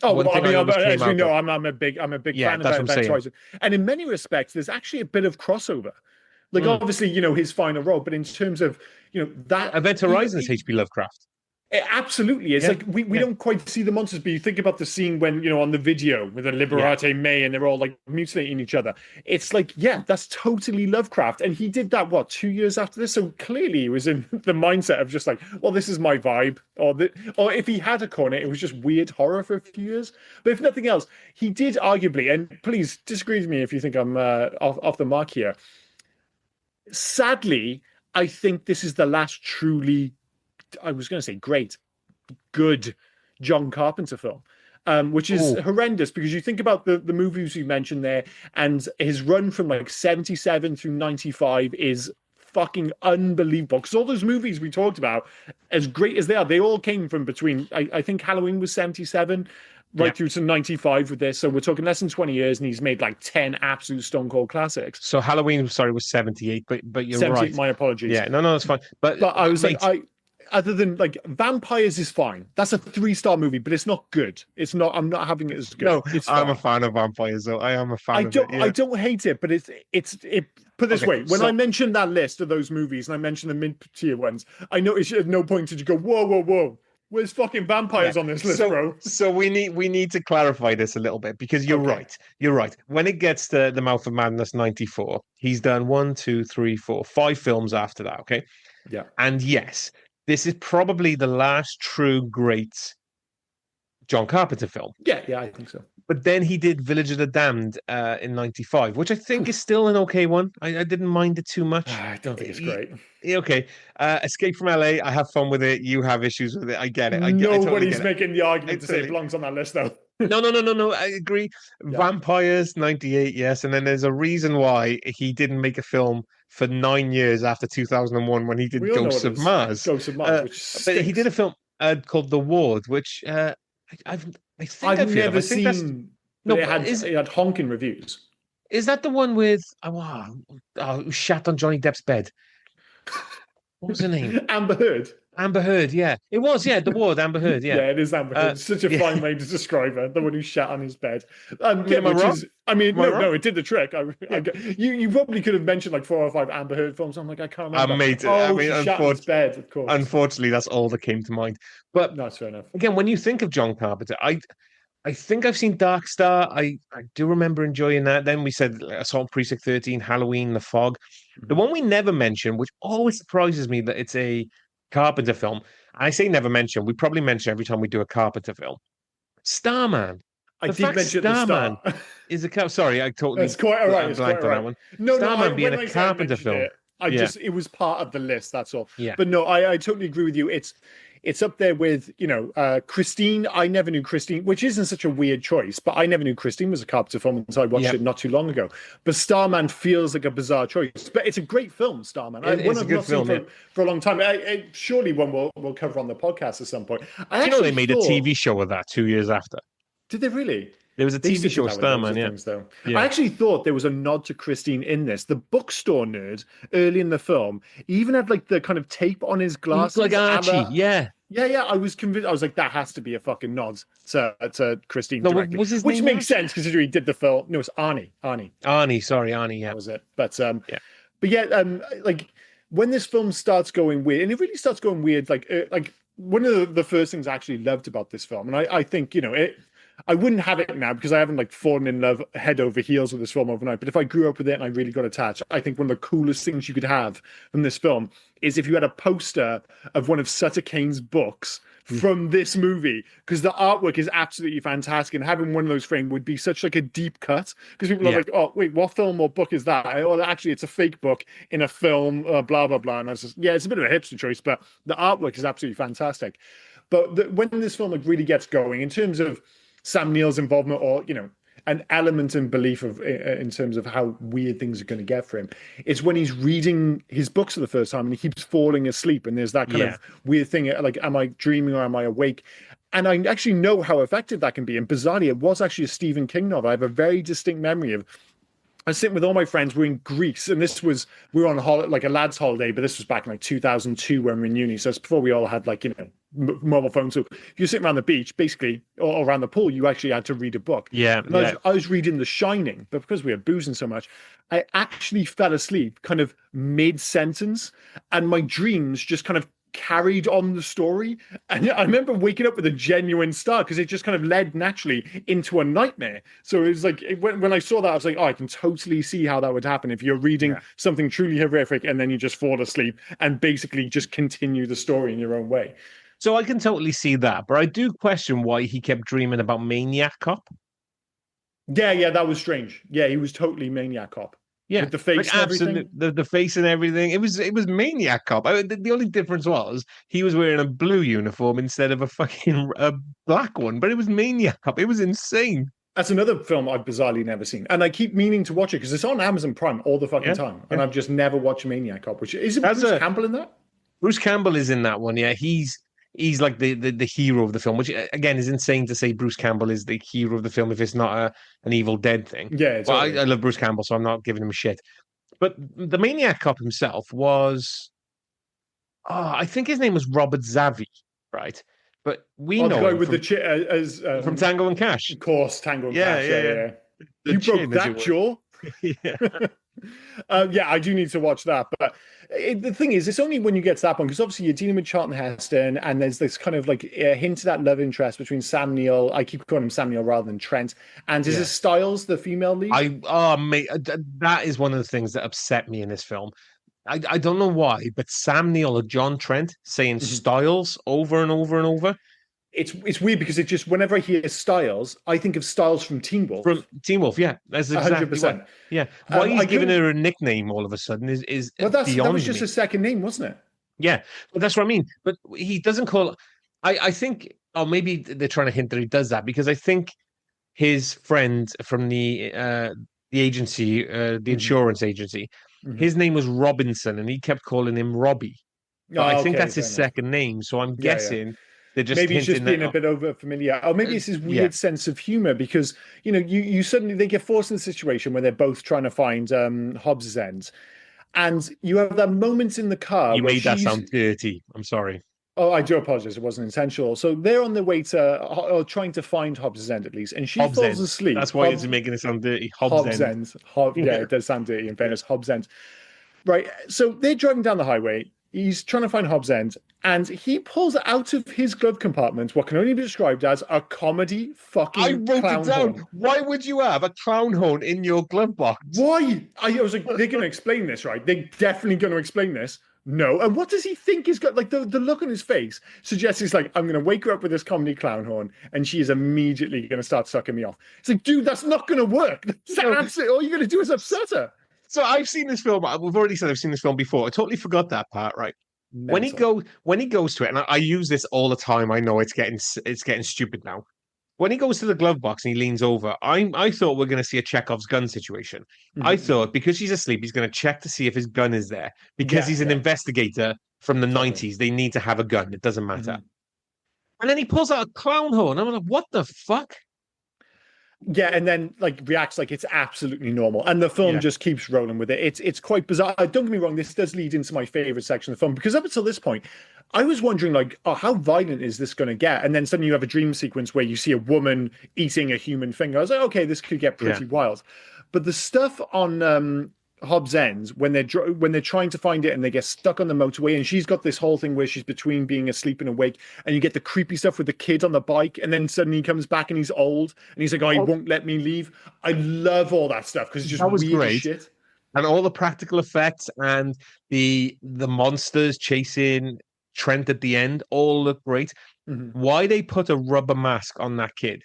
Oh, One well, I thing I mean, always came as we out know, of. I'm a big Yeah, fan of that's what I'm Event saying. Horizon, and in many respects, there's actually a bit of crossover. Like, Mm. obviously, his final role, but in terms of, that Event Horizon is H.P. Lovecraft. it absolutely, it's Yeah, like we yeah, don't quite see the monsters, but you think about the scene when on the video with the yeah. Liberate May and they're all like mutilating each other. It's like, yeah, that's totally Lovecraft, and he did that 2 years after this. So clearly, he was in the mindset of just like, well, this is my vibe, or if he had a corner, it was just weird horror for a few years. But if nothing else, he did arguably, and please disagree with me if you think I'm off the mark here. Sadly, I think this is the last truly, I was going to say great, good John Carpenter film, which is Oh, horrendous because you think about the movies you mentioned there, and his run from like 77 through 95 is fucking unbelievable. Because all those movies we talked about, as great as they are, they all came from between, I think Halloween was 77. right through to 95 with this. So we're talking less than 20 years, and he's made like 10 absolute stone cold classics. So Halloween, sorry, was 78, but you're 78, right. my apologies. Yeah, no, that's fine. But I was mate, like, other than like Vampires is fine. That's a 3-star movie, but it's not good. It's not. I'm not having it as good. no, It's I'm fine. a fan of vampires, though. I am a fan of it. Yeah. I don't hate it, but it. Put this way: when I mentioned that list of those movies, and I mentioned the mid-tier ones, I noticed at no point did you go, whoa, whoa, whoa. Where's fucking vampires on this list, bro? So we need to clarify this a little bit, because you're right. You're right. When it gets to The Mouth of Madness 94, he's done 1, 2, 3, 4, 5 films after that. Okay. Yeah. And yes, this is probably the last true great John Carpenter film. Yeah, I think so. But then he did Village of the Damned in 95, which I think is still an okay one. I didn't mind it too much. I don't think it's great. Okay. Escape from LA, I have fun with it. You have issues with it. I get it. Nobody's making the argument to say it belongs on that list, though. No. I agree. Yeah. Vampires, 98, yes. And then there's a reason why he didn't make a film for 9 years after 2001 when he did Ghosts of Mars. Ghosts of Mars, but he did a film called The Ward, which I've never seen. No, it had honking reviews. Is that the one with who shat on Johnny Depp's bed? What was her name? Amber Heard. Amber Heard, yeah. It was, yeah, The Ward, Amber Heard, yeah. Yeah, it is Amber Heard. Such a fine way to describe her, the one who shat on his bed. Am I wrong? No, it did the trick. You probably could have mentioned like 4 or 5 Amber Heard films. I'm like, I can't remember. She shat on his bed, of course. Unfortunately, that's all that came to mind. But that's fair enough. Again, when you think of John Carpenter, I think I've seen Dark Star. I do remember enjoying that. Then we said Assault on Precinct 13, Halloween, The Fog. The one we never mentioned, which always surprises me that it's a Carpenter film. I say never mention. We probably mention every time we do a Carpenter film. Starman. I did mention Starman is a sorry, I totally. It's quite all right. It's quite all right. On that one. No, Starman being a Carpenter film. It was part of the list. That's all. Yeah. But no, I totally agree with you. It's up there with, Christine. I never knew Christine, which isn't such a weird choice, but I never knew Christine was a Carpenter film until I watched it not too long ago. But Starman feels like a bizarre choice, but it's a great film, Starman. It's a good film for a long time. Surely one we'll cover on the podcast at some point. They made a TV show of that 2 years after. Did they really? There was a TV show, Starman, yeah. I actually thought there was a nod to Christine in this. The bookstore nerd early in the film even had like the kind of tape on his glasses. Like Archie, yeah. Yeah, I was convinced. I was like, that has to be a fucking nod to Christine directly. Which makes sense considering he did the film. No, it's Arnie. Arnie, yeah. That was it. But like when this film starts going weird, and it really starts going weird, like one of the first things I actually loved about this film, and I think, I wouldn't have it now because I haven't like fallen in love head over heels with this film overnight. But if I grew up with it and I really got attached, I think one of the coolest things you could have from this film is if you had a poster of one of Sutter Kane's books from this movie, because the artwork is absolutely fantastic, and having one of those framed would be such like a deep cut, because people are like, oh wait, what film or book is that? Oh, actually it's a fake book in a film, blah blah blah. And I was just, it's a bit of a hipster choice, but the artwork is absolutely fantastic. But when this film like really gets going in terms of Sam Neill's involvement, or an element and belief in terms of how weird things are going to get for him, it's when he's reading his books for the first time and he keeps falling asleep, and there's that kind of weird thing like, am I dreaming or am I awake? And I actually know how effective that can be. And bizarrely, it was actually a Stephen King novel. I have a very distinct memory of, I was sitting with all my friends. We're in Greece, and we were on like a lad's holiday, but this was back in like 2002 when we were in uni. So it's before we all had like, mobile phones. So if you're sitting around the beach, basically, or around the pool, you actually had to read a book. I was reading The Shining, but because we were boozing so much, I actually fell asleep kind of mid-sentence, and my dreams just kind of carried on the story. And I remember waking up with a genuine start because it just kind of led naturally into a nightmare. So it was like, when I saw that, I was like, I can totally see how that would happen if you're reading something truly horrific and then you just fall asleep and basically just continue the story in your own way. So I can totally see that, but I do question why he kept dreaming about Maniac Cop. Yeah, that was strange. Yeah, he was totally Maniac Cop. Yeah, with the face and everything. The face and everything. It was Maniac Cop. The only difference was he was wearing a blue uniform instead of a black one, but it was Maniac Cop. It was insane. That's another film I've bizarrely never seen, and I keep meaning to watch it because it's on Amazon Prime all the fucking time, and I've just never watched Maniac Cop. Which is Bruce Campbell in that? Bruce Campbell is in that one. Yeah, he's he's like the hero of the film, which again is insane to say Bruce Campbell is the hero of the film if it's not an Evil Dead thing. Yeah, Well, totally. I love Bruce Campbell, so I'm not giving him shit. But the Maniac Cop himself was, I think his name was Robert Zavi, right? But we Oh, the know guy him with the as from Tango and Cash. of course, Tango and Yeah, Cash. yeah, yeah. Yeah. The You chin, broke as it that were. jaw. Yeah. Yeah, I do need to watch that. But the thing is, it's only when you get to that point, because obviously you're dealing with Charlton Heston, and there's this kind of like a hint of that love interest between Sam Neill. I keep calling him Sam Neill rather than Trent. And is Yeah. it Styles, the female lead? Mate, that is one of the things that upset me in this film. I don't know why, but Sam Neill or John Trent saying Mhm. Styles over and over and over It's weird because it just whenever I hear Styles, I think of Styles from Teen from Wolf. Teen Wolf. Yeah, that's hundred exactly what. percent. Yeah, why he's I giving couldn't. her a nickname all of a sudden is Well, that was beyond just me. a second name, wasn't it? Yeah, but that's what I mean. But he doesn't call. I think, or maybe they're trying to hint that he does that because I think his friend from the agency, the Mhm. insurance agency, Mhm. his name was Robinson, and he kept calling him Robbie. But I Oh, think okay, that's fair his enough. second name, so I'm Yeah, yeah. guessing they're just Maybe he's just hinting that. being a bit over familiar, or maybe it's his Yeah, weird sense of humor because you suddenly they get forced in a situation where they're both trying to find Hobbs's end, and you have that moment in the car you where made that she's. sound dirty. I'm sorry. Oh, I do apologize. It wasn't intentional. So they're on their way to, or trying to find Hobbs's end at least, and she Hobbs falls End. asleep. That's why it's making it sound dirty. Hobbs Hobbs End. end. Yeah, Yeah. it does sound dirty in fairness. Hobbs end. Right. So they're driving down the highway. He's trying to find Hobbs End, and he pulls out of his glove compartment what can only be described as a comedy I fucking wrote it clown down. horn. Why would you have a clown horn in your glove box? Why? I was like, they're going to explain this, right? They're definitely going to explain this. No. And what does he think he's got? Like the look on his face suggests he's like, I'm going to wake her up with this comedy clown horn, and she is immediately going to start sucking me off. It's like, dude, that's not going to work. That's absolutely, all you're going to do is upset her. So I've seen this film. We've already said I've seen this film before. I totally forgot that part, right? Mental. When he goes to it, and I use this all the time. I know it's getting stupid now. When he goes to the glove box and he leans over, I thought we're going to see a Chekhov's gun situation. I Mhm. thought because she's asleep, he's going to check to see if his gun is there. Because Yeah, he's an yeah. investigator from the Totally. 90s, they need to have a gun. It doesn't matter. Mhm. And then he pulls out a clown horn. I'm like, what the fuck? Yeah, and then like reacts like it's absolutely normal, and the film Yeah. just keeps rolling with it. It's quite bizarre. Don't get me wrong; this does lead into my favorite section of the film because up until this point, I was wondering like, oh, how violent is this going to get? And then suddenly you have a dream sequence where you see a woman eating a human finger. I was like, okay, this could get pretty wild. But the stuff on Hobbs End when they're trying to find it and they get stuck on the motorway, and she's got this whole thing where she's between being asleep and awake, and you get the creepy stuff with the kid on the bike, and then suddenly he comes back and he's old and he's like, oh, he won't let me leave. I love all that stuff because it's just That was weird as great. shit. And all the practical effects and the monsters chasing Trent at the end all look great. Mhm. Why they put a rubber mask on that kid?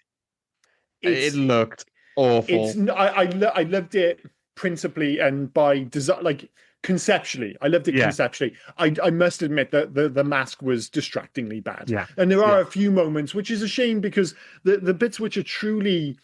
It It's looked awful. I loved it principally and by design, like conceptually. I loved it Yeah. conceptually. I must admit that the mask was distractingly bad. Yeah. And there are Yeah. a few moments, which is a shame because the bits which are truly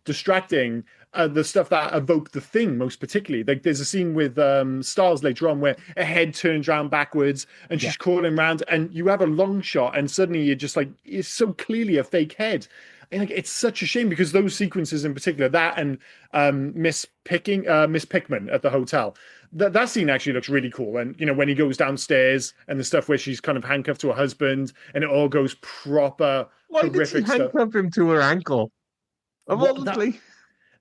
distracting the stuff that evoke the thing most particularly. Like there's a scene with Styles later on where a head turns around backwards and she's crawling around and you have a long shot and suddenly you're just like, it's so clearly a fake head. And like, it's such a shame because those sequences in particular, that and Miss Pickman at the hotel, that scene actually looks really cool. And when he goes downstairs and the stuff where she's kind of handcuffed to her husband and it all goes proper Why did she horrific stuff. handcuff him to her ankle? Of all the place.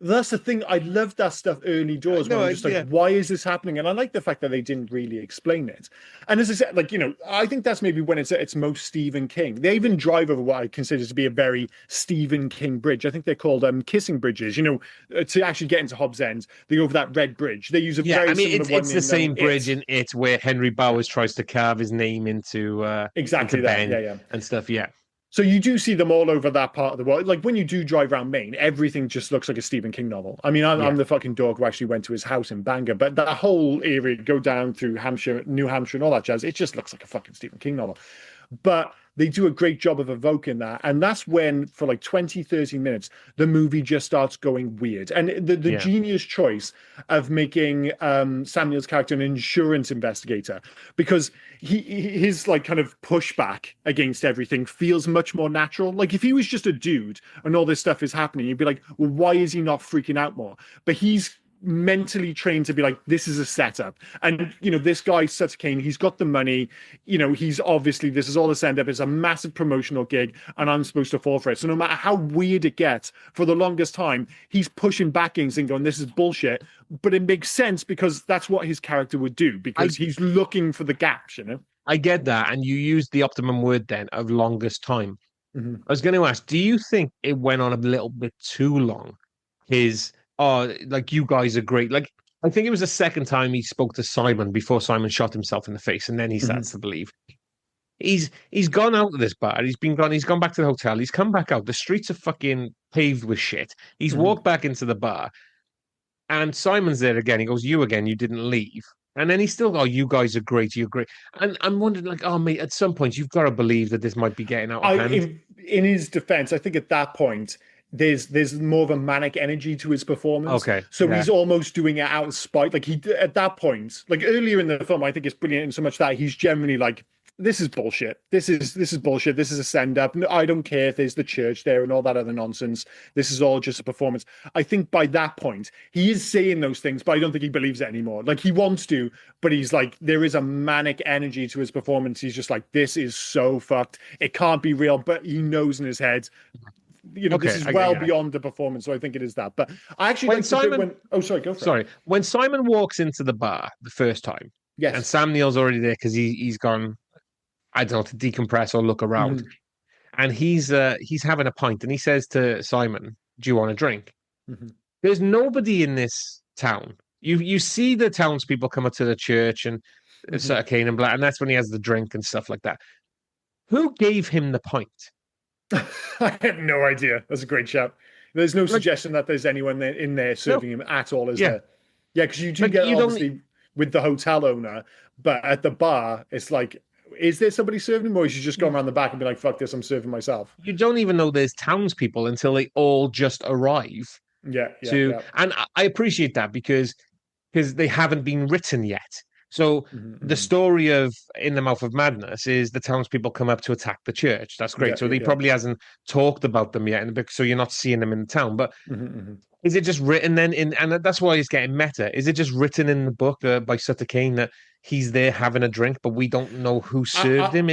That's the thing. I loved that stuff early doors when I'm just like, why is this happening? And I like the fact that they didn't really explain it. And as I said, like, I think that's maybe when it's at its most Stephen King. They even drive over what I consider to be a very Stephen King bridge. I think they're called kissing bridges. To actually get into Hobbs End, they go over that red bridge. They use a very similar one. It's the same bridge in It where Henry Bowers tries to carve his name into exactly into that. Ben Yeah. and stuff. Yeah. So you do see them all over that part of the world. Like when you do drive around Maine, everything just looks like a Stephen King novel. I mean, I'm the fucking dog who actually went to his house in Bangor, but that whole area, go down through Hampshire, New Hampshire, and all that jazz, it just looks like a fucking Stephen King novel. but they do a great job of evoking that. And that's when, for like 20, 30 minutes, the movie just starts going weird. And the Yeah. genius choice of making Samuel's character an insurance investigator, because his like kind of pushback against everything feels much more natural. Like if he was just a dude and all this stuff is happening, you'd be like, well, why is he not freaking out more? But he's mentally trained to be like, this is a setup. And, this guy, Sutter Kane, he's got the money. He's obviously, this is all a send up. It's a massive promotional gig and I'm supposed to fall for it. So no matter how weird it gets, for the longest time, he's pushing back against and going, this is bullshit. But it makes sense because that's what his character would do, because he's looking for the gaps, I get that. And you used the optimum word then of longest time. Mm-hmm. I was going to ask, do you think it went on a little bit too long? Like, you guys are great. Like, I think it was the second time he spoke to Simon before Simon shot himself in the face, and then he starts to believe. He's gone out of this bar. He's gone back to the hotel. He's come back out. The streets are fucking paved with shit. He's walked back into the bar, and Simon's there again. He goes, "You again? You didn't leave." And then he's still, "Oh, you guys are great. You're great." And I'm wondering, like, oh mate, at some point you've got to believe that this might be getting out of hand. In his defense, I think at that point there's more of a manic energy to his performance. Okay, So he's almost doing it out of spite. Like at that point, like earlier in the film, I think it's brilliant in so much that he's generally like, this is bullshit. This is bullshit. This is a send up. No, I don't care if there's the church there and all that other nonsense. This is all just a performance. I think by that point, he is saying those things, but I don't think he believes it anymore. Like he wants to, but he's like, there is a manic energy to his performance. He's just like, this is so fucked. It can't be real, but he knows in his head, this is well beyond the performance. So I think it is that. But I actually go for it. When Simon walks into the bar the first time, yes, and Sam Neill's already there because he's gone, I don't know, to decompress or look around, and he's having a pint, and he says to Simon, "Do you want a drink?" There's nobody in this town. You see the townspeople come up to the church and Sutter Kane and and that's when he has the drink and stuff like that. Who gave him the pint? I have no idea. That's a great shout. There's no suggestion that there's anyone in there serving him at all, is there? Yeah, because you do get obviously with the hotel owner, but at the bar, it's like, is there somebody serving him, or is he just going around the back and be like, fuck this, I'm serving myself? You don't even know there's townspeople until they all just arrive. Yeah. And I appreciate that because they haven't been written yet. So the story of In the Mouth of Madness is the townspeople come up to attack the church. That's great. So he probably hasn't talked about them yet in the book, so you're not seeing them in the town. But is it just written then and that's why it's getting meta? Is it just written in the book by Sutter Kane that he's there having a drink, but we don't know who served him?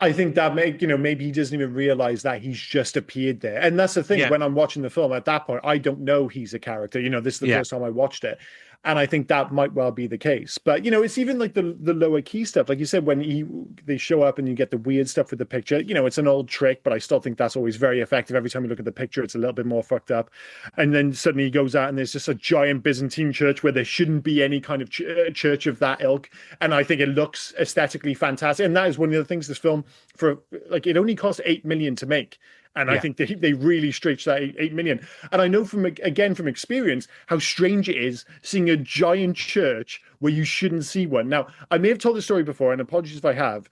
I think that maybe he doesn't even realize that he's just appeared there. And that's the thing, when I'm watching the film at that point, I don't know he's a character. This is the first time I watched it. And I think that might well be the case. But, it's even like the lower key stuff. Like you said, when they show up and you get the weird stuff with the picture, it's an old trick, but I still think that's always very effective. Every time you look at the picture, it's a little bit more fucked up. And then suddenly he goes out and there's just a giant Byzantine church where there shouldn't be any kind of church of that ilk. And I think it looks aesthetically fantastic. And that is one of the things this film, it only cost $8 million to make. And I think they really stretched that 8 million. And I know from experience how strange it is seeing a giant church where you shouldn't see one. Now, I may have told the story before, and apologies if I have,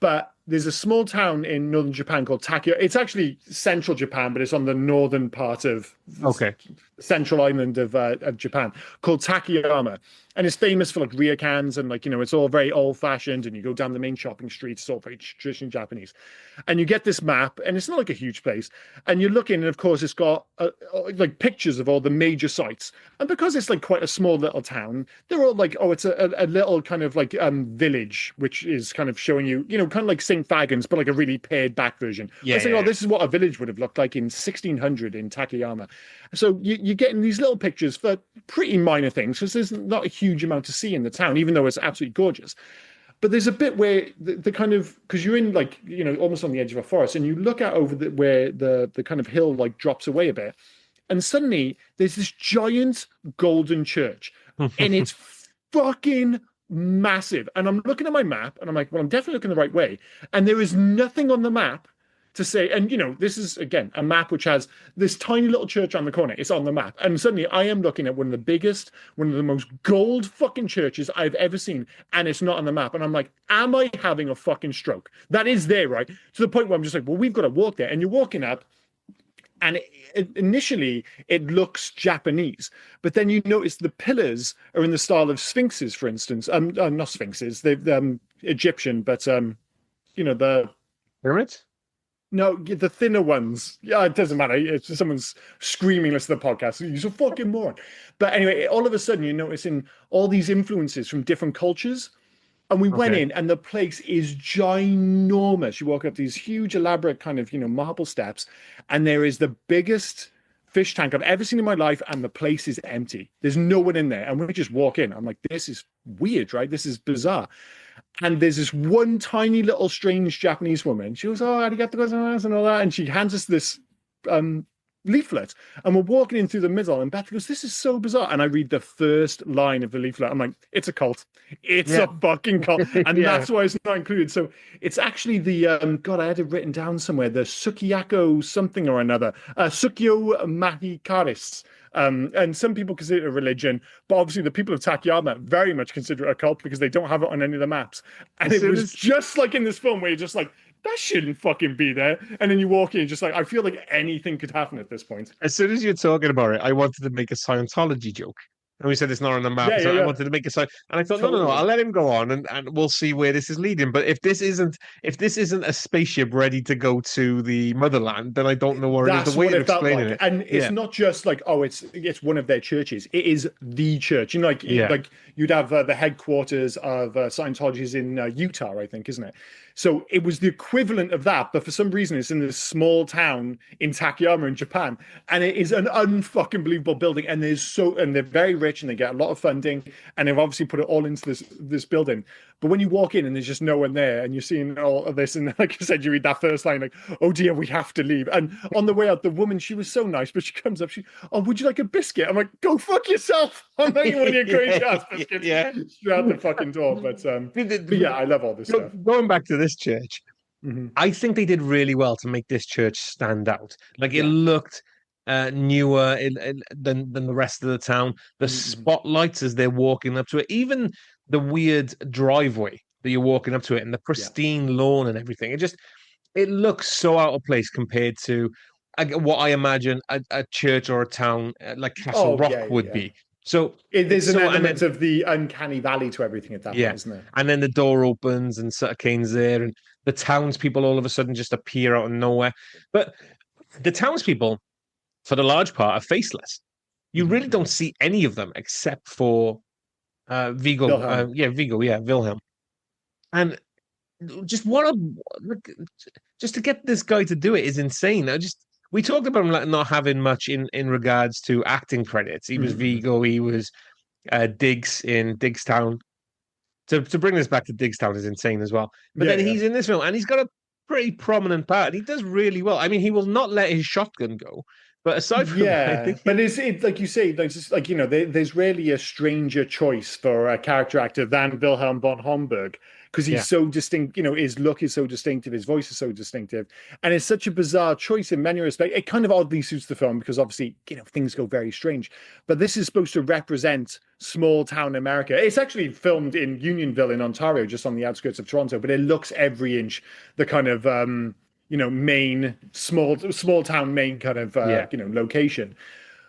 but there's a small town in northern Japan called Takio. It's actually central Japan, but it's on the northern part of central island of Japan, called Takayama. And it's famous for like ryokans and it's all very old fashioned. And you go down the main shopping streets, it's all very traditional Japanese. And you get this map, and it's not like a huge place. And you're looking, and of course, it's got like pictures of all the major sites. And because it's like quite a small little town, they're all like, it's a little kind of like village, which is kind of showing you, kind of like St. Fagans, but like a really pared back version. This is what a village would have looked like in 1600 in Takayama. So you're getting these little pictures for pretty minor things, because there's not a huge amount to see in the town, even though it's absolutely gorgeous. But there's a bit where the kind of, because you're in like, almost on the edge of a forest, and you look out over where the kind of hill like drops away a bit, and suddenly there's this giant golden church, and it's fucking massive. And I'm looking at my map, and I'm like, well, I'm definitely looking the right way. And there is nothing on the map to say, and this is again a map which has this tiny little church on the corner. It's on the map, and suddenly I am looking at one of the biggest, one of the most gold fucking churches I've ever seen, and it's not on the map. And I'm like, am I having a fucking stroke? That is there, right? To the point where I'm just like, well, we've got to walk there, and you're walking up. And initially, it looks Japanese, but then you notice the pillars are in the style of sphinxes, for instance. Not sphinxes, they're Egyptian, but the Pyramids? no, the thinner ones. Yeah, it doesn't matter. It's just someone's screaming listen to the podcast. You're a fucking moron. But anyway, all of a sudden, you're noticing all these influences from different cultures. And we went in, and the place is ginormous. You walk up these huge, elaborate kind of, marble steps, and there is the biggest fish tank I've ever seen in my life, and the place is empty. There's no one in there. And we just walk in. I'm like, this is weird, right? This is bizarre. And there's this one tiny little strange Japanese woman. She goes, oh, arigato gozaimasu and all that. And she hands us this leaflet, and we're walking in through the middle, and Beth goes, this is so bizarre. And I read the first line of the leaflet. I'm like, it's a cult. It's a fucking cult. And that's why it's not included. So it's actually the God, I had it written down somewhere, the Sukiyako something or another, Sukyo Mahikaris. And some people consider it a religion, but obviously the people of Takayama very much consider it a cult because they don't have it on any of the maps. And it was just like in this film where you're just like, that shouldn't fucking be there. And then you walk in, just like, I feel like anything could happen at this point. As soon as you're talking about it, I wanted to make a Scientology joke. And we said it's not on the map, so I wanted to make a sign. And I thought, no, I'll let him go on, and we'll see where this is leading. But if this isn't a spaceship ready to go to the motherland, then I don't know where it is. The way of explaining it, and it's not just like, oh, it's one of their churches. It is the church. Like you'd have the headquarters of Scientology is in Utah, I think, isn't it? So it was the equivalent of that, but for some reason it's in this small town in Takayama in Japan, and it is an unfucking believable building. And they're very rich, and they get a lot of funding, and they've obviously put it all into this building. But when you walk in and there's just no one there, and you're seeing all of this, and like I said, you read that first line, like, oh dear, we have to leave. And on the way out, the woman, she was so nice, but she comes up, oh, would you like a biscuit? I'm like, go fuck yourself. I'm not one of your crazy ass biscuits. Straight out the fucking door. But yeah, I love all this stuff. Going back to this church, I think they did really well to make this church stand out. Like it looked newer than the rest of the town. The spotlights as they're walking up to it, even the weird driveway that you're walking up to it, and the pristine lawn and everything. It looks so out of place compared to what I imagine a church or a town like Castle Rock would be. So there's an element of the uncanny valley to everything at that point, isn't there? And then the door opens and Sutter Kane's there, and the townspeople all of a sudden just appear out of nowhere. But the townspeople, for the large part, are faceless. You really don't see any of them except for Viggo. Wilhelm. And just just to get this guy to do it is insane. We talked about him not having much in regards to acting credits. He was Viggo, he was Diggs in Diggstown. To bring this back to Diggstown is insane as well. But then he's in this film, and he's got a pretty prominent part, and he does really well. I mean, he will not let his shotgun go. But aside from that, I think but it's like you say, there's rarely a stranger choice for a character actor than Wilhelm von Homburg, because he's so distinct. His look is so distinctive, his voice is so distinctive, and it's such a bizarre choice in many respects. It kind of oddly suits the film because obviously things go very strange. But this is supposed to represent small town America. It's actually filmed in Unionville in Ontario, just on the outskirts of Toronto, but it looks every inch the kind of Maine, small town Maine kind of location.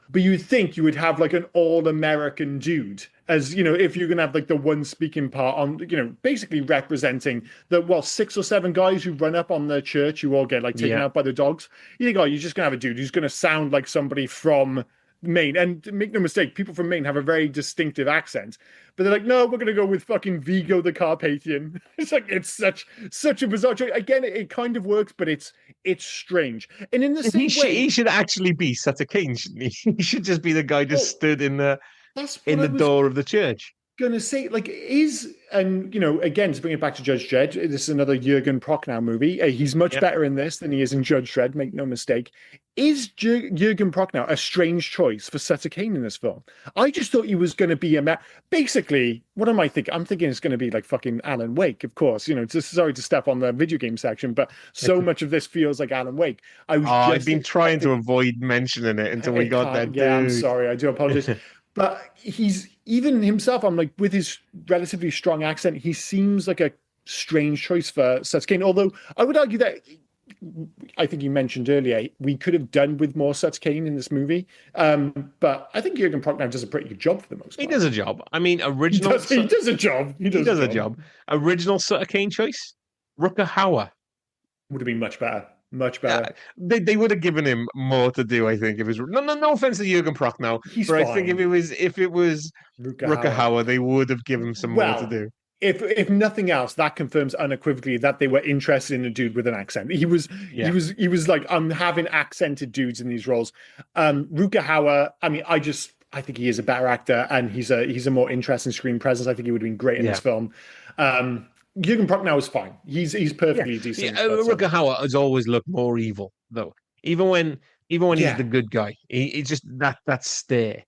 But you'd think you would have like an all-American dude, as if you're gonna have like the one speaking part on, basically representing the 6 or 7 guys who run up on the church who all get like taken out by the dogs. You think, you're just gonna have a dude who's gonna sound like somebody from Maine. And make no mistake, people from Maine have a very distinctive accent, but they're like, no, we're gonna go with fucking Viggo the Carpathian. It's like, it's such a bizarre choice. Again, it kind of works, but it's strange. And in the same way, he should actually be Sutter Kane, shouldn't he? He should just be the guy just stood in the door of the church. gonna say, like, and again, to bring it back to Judge Dredd, this is another Jurgen Prochnow movie. He's much Yep. better in this than he is in Judge Dredd, make no mistake. Is Jurgen Prochnow a strange choice for Sutter Kane in this film? I just thought he was going to be basically, what am I thinking? I'm thinking it's going to be like fucking Alan Wake, of course. Just sorry to step on the video game section, but so much of this feels like Alan Wake. I've been trying to avoid mentioning it until we got there. Yeah, I'm Dude. sorry. I do apologize. But he's even himself, I'm like, with his relatively strong accent, he seems like a strange choice for Sutter Kane. Although I would argue that I think you mentioned earlier, we could have done with more Sutter Kane in this movie. But I think Jurgen Prochnow does a pretty good job for the most part. He does a job. I mean, original. He does a job. He does a job. Original Sutter Kane choice, Rutger Hauer. Would have been much better. Much better. They would have given him more to do, I think. If it was no offense to Jurgen Prochnow, He's but fine. I think if it was Rutger Hauer, they would have given him some more to do. If nothing else, that confirms unequivocally that they were interested in a dude with an accent. He was like, I'm having accented dudes in these roles. Rutger Hauer, I mean, I think he is a better actor, and he's a more interesting screen presence. I think he would have been great in this film. Jurgen Prochnow is fine. He's perfectly decent. Rutger Hauer has always looked more evil, though. Even when he's the good guy, he's just that stare.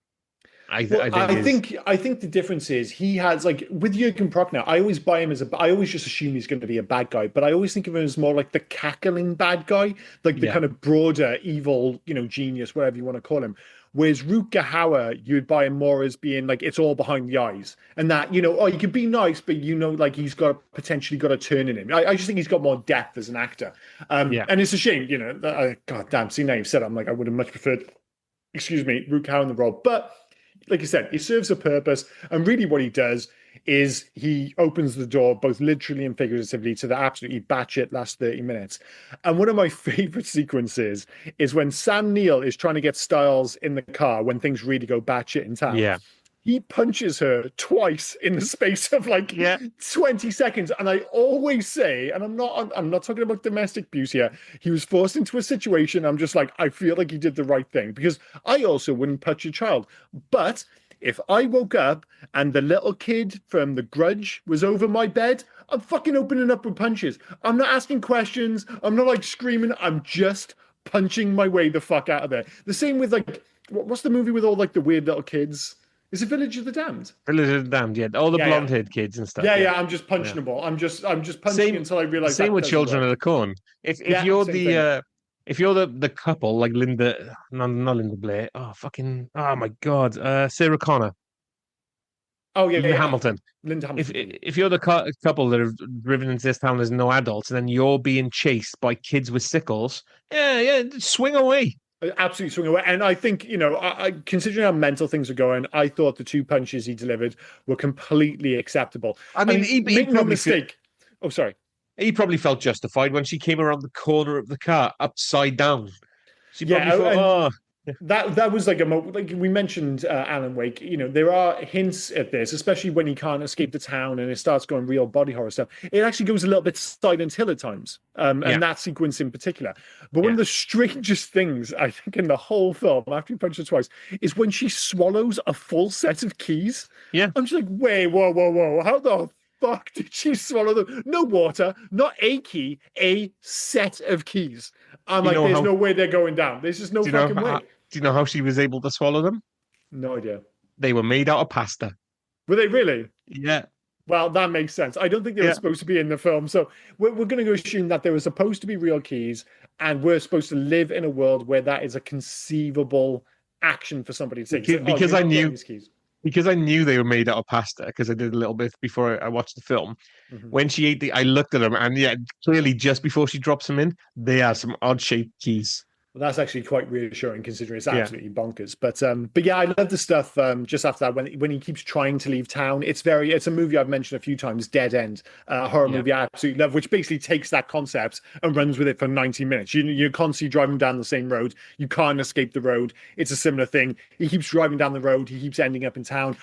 I think the difference is he has, like, with Jurgen Prochnow, I always buy him I always just assume he's going to be a bad guy, but I always think of him as more like the cackling bad guy, like the kind of broader evil, genius, whatever you want to call him. Whereas Rutger Hauer, you would buy him more as being like, it's all behind the eyes, and that, you can be nice, but like he's potentially got a turn in him. I just think he's got more depth as an actor. And it's a shame, God damn, see, now you've said it, I'm like, I would have much preferred, Rutger Hauer in the role, but like you said, he serves a purpose, and really what he does is he opens the door, both literally and figuratively, to the absolutely batshit last 30 minutes. And one of my favorite sequences is when Sam Neill is trying to get Styles in the car when things really go batshit in town. Yeah. He punches her twice in the space of 20 seconds. And I always say, and I'm not talking about domestic abuse here, he was forced into a situation. I'm just like, I feel like he did the right thing, because I also wouldn't touch a child. But if I woke up and the little kid from The Grudge was over my bed, I'm fucking opening up with punches. I'm not asking questions. I'm not like screaming. I'm just punching my way the fuck out of there. The same with what's the movie with all like the weird little kids? Is it Village of the Damned? Village of the Damned, yeah. All the blonde-haired kids and stuff. Yeah, I'm just punching them all. I'm just punching until I realize. Same with Children of the Corn. If you're the couple, like Linda, not Linda Blair. Oh my God, Sarah Connor. Oh yeah, Hamilton. Linda Hamilton. If you're the couple that have driven into this town, there's no adults, and then you're being chased by kids with sickles. Yeah, swing away. Absolutely swing away. And I think, considering how mental things are going, I thought the two punches he delivered were completely acceptable. I mean, he make no mistake. Oh, sorry. He probably felt justified when she came around the corner of the car upside down. She probably thought, that was like like we mentioned Alan Wake. There are hints at this, especially when he can't escape the town and it starts going real body horror stuff. It actually goes a little bit Silent Hill at times, and that sequence in particular. But one of the strangest things I think in the whole film, after he punched her twice, is when she swallows a full set of keys. Yeah, I'm just like, wait, whoa, how the fuck did she swallow them? No water, not a key, a set of keys. I'm like, there's no way they're going down. There's just no fucking way. Do you know how she was able to swallow them? No idea. They were made out of pasta. Were they really? Yeah. Well, that makes sense. I don't think they were supposed to be in the film. So we're going to assume that they were supposed to be real keys, and we're supposed to live in a world where that is a conceivable action for somebody to say. Because I knew they were made out of pasta, because I did a little bit before I watched the film. Mm-hmm. When she ate I looked at them, and clearly just before she drops them in, they are some odd-shaped keys. Well, that's actually quite reassuring, considering it's absolutely bonkers. But yeah, I love the stuff just after that when he keeps trying to leave town. It's a movie I've mentioned a few times, Dead End, horror movie I absolutely love, which basically takes that concept and runs with it for 90 minutes. You're constantly driving down the same road. You can't escape the road. It's a similar thing. He keeps driving down the road. He keeps ending up in town.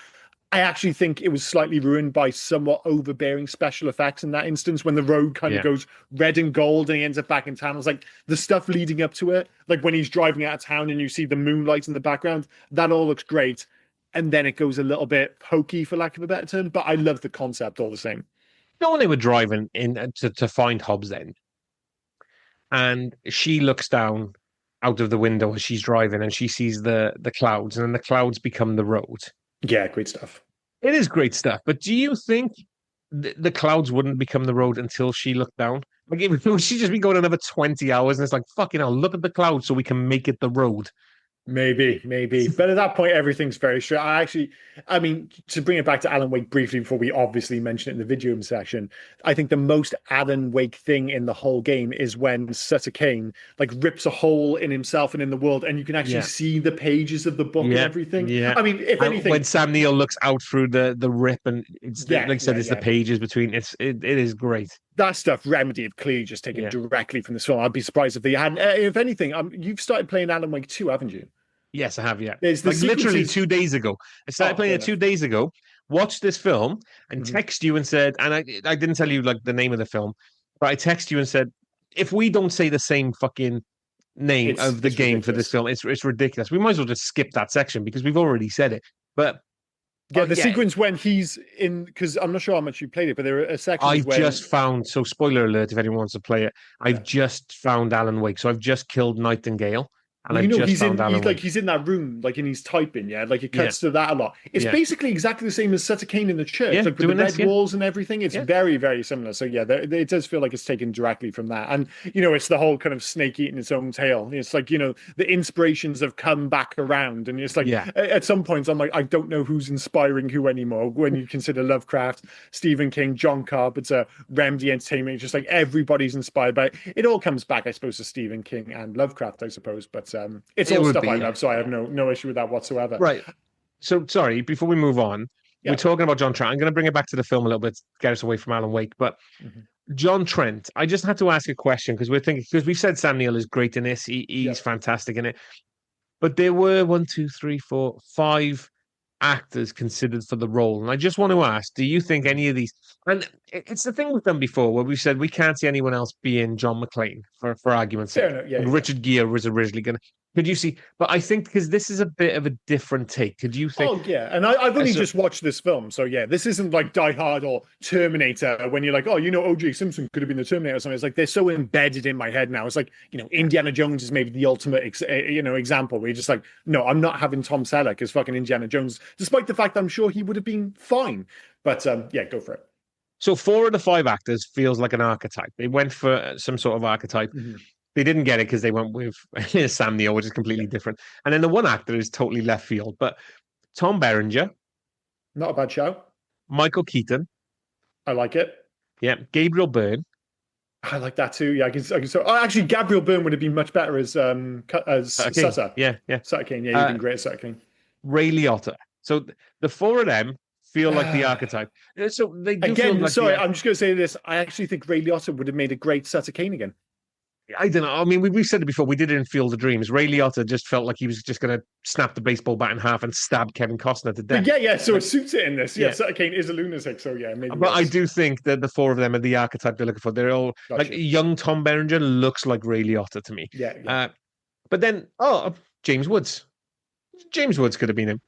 I actually think it was slightly ruined by somewhat overbearing special effects in that instance, when the road kind of goes red and gold and he ends up back in town. It's like the stuff leading up to it, like when he's driving out of town and you see the moonlight in the background, that all looks great. and then it goes a little bit hokey, for lack of a better term. But I love the concept all the same. You know, when they were driving in to find Hobbs End, and she looks down out of the window as she's driving, and she sees the clouds, and then the clouds become the road. Yeah, great stuff. It is great stuff. But do you think the clouds wouldn't become the road until she looked down? Like, would she just be going another 20 hours, and it's like, fucking hell, look at the clouds so we can make it the road? Maybe. But at that point, everything's very straight. I mean, to bring it back to Alan Wake briefly before we obviously mention it in the video section, I think the most Alan Wake thing in the whole game is when Sutter Kane like rips a hole in himself and in the world, and you can actually see the pages of the book and everything. Yeah. I mean, if anything, when Sam Neill looks out through the rip, and it's like I said, it's the pages between. It is great. That stuff Remedy have clearly just taken directly from this film. I'd be surprised if they hadn't. If anything, you've started playing Alan Wake 2, haven't you? Yes, I have. Yeah, like literally 2 days ago. I started playing it 2 days ago. Watched this film and text you and said, and I didn't tell you like the name of the film, but I text you and said, if we don't say the same fucking name of the game ridiculous. For this film, it's ridiculous. We might as well just skip that section because we've already said it. But yeah, the sequence when he's in, because I'm not sure how much you played it, but there are a section. I've just found, so spoiler alert if anyone wants to play it, I've just found Alan Wake. So I've just killed Nightingale. And you know, he's in that room, like, and he's typing, like it cuts to that a lot. It's basically exactly the same as Sutter Kane in the church, like with the red walls and everything. It's very, very similar. So it does feel like it's taken directly from that. And it's the whole kind of snake eating its own tail. It's like the inspirations have come back around, and it's like at some points I'm like, I don't know who's inspiring who anymore. When you consider Lovecraft, Stephen King, John Carpenter, Remedy Entertainment, it's just like everybody's inspired by it. It all comes back, I suppose, to Stephen King and Lovecraft, I suppose, but. It's all stuff I love, so I have no issue with that whatsoever. Right. So, sorry, before we move on, we're talking about John Trent. I'm going to bring it back to the film a little bit, get us away from Alan Wake. But John Trent, I just had to ask a question because we've said Sam Neill is great in this. He's fantastic in it. But there were 5 actors considered for the role. And I just want to ask, do you think any of these, and it's the thing we've done before where we said we can't see anyone else being John McClane for argument's sake. Richard Gere was originally going to, could you see, but I think because this is a bit of a different take, could you think? Oh yeah, and I've only just watched this film, so this isn't like Die Hard or Terminator when you're like, oh, O.J. Simpson could have been the Terminator or something. It's like they're so embedded in my head now. It's like, Indiana Jones is maybe the ultimate example where you're just like, no, I'm not having Tom Selleck as fucking Indiana Jones, despite the fact I'm sure he would have been fine. But go for it. So 4 of the 5 actors feels like an archetype. They went for some sort of archetype. They didn't get it because they went with Sam Neill, which is completely different. And then the one actor is totally left field. But Tom Berenger. Not a bad show. Michael Keaton. I like it. Yeah. Gabriel Byrne. I like that too. Yeah, I can. So actually, Gabriel Byrne would have been much better as Sutter. Yeah. Sutter Kane. Yeah, he'd been great as Sutter Kane. Ray Liotta. So the 4 of them feel like the archetype. So they do again. Feel like sorry, I'm just going to say this. I actually think Ray Liotta would have made a great Sutter Kane again. I don't know. I mean, we've said it before. We did it in Field of Dreams. Ray Liotta just felt like he was just going to snap the baseball bat in half and stab Kevin Costner to death. Yeah. So it suits it in this. Yeah, Sutter Kane is a lunatic. So maybe. But I do think that the 4 of them are the archetype they're looking for. They're all like young Tom Berenger looks like Ray Liotta to me. Yeah. But then, James Woods. James Woods could have been him.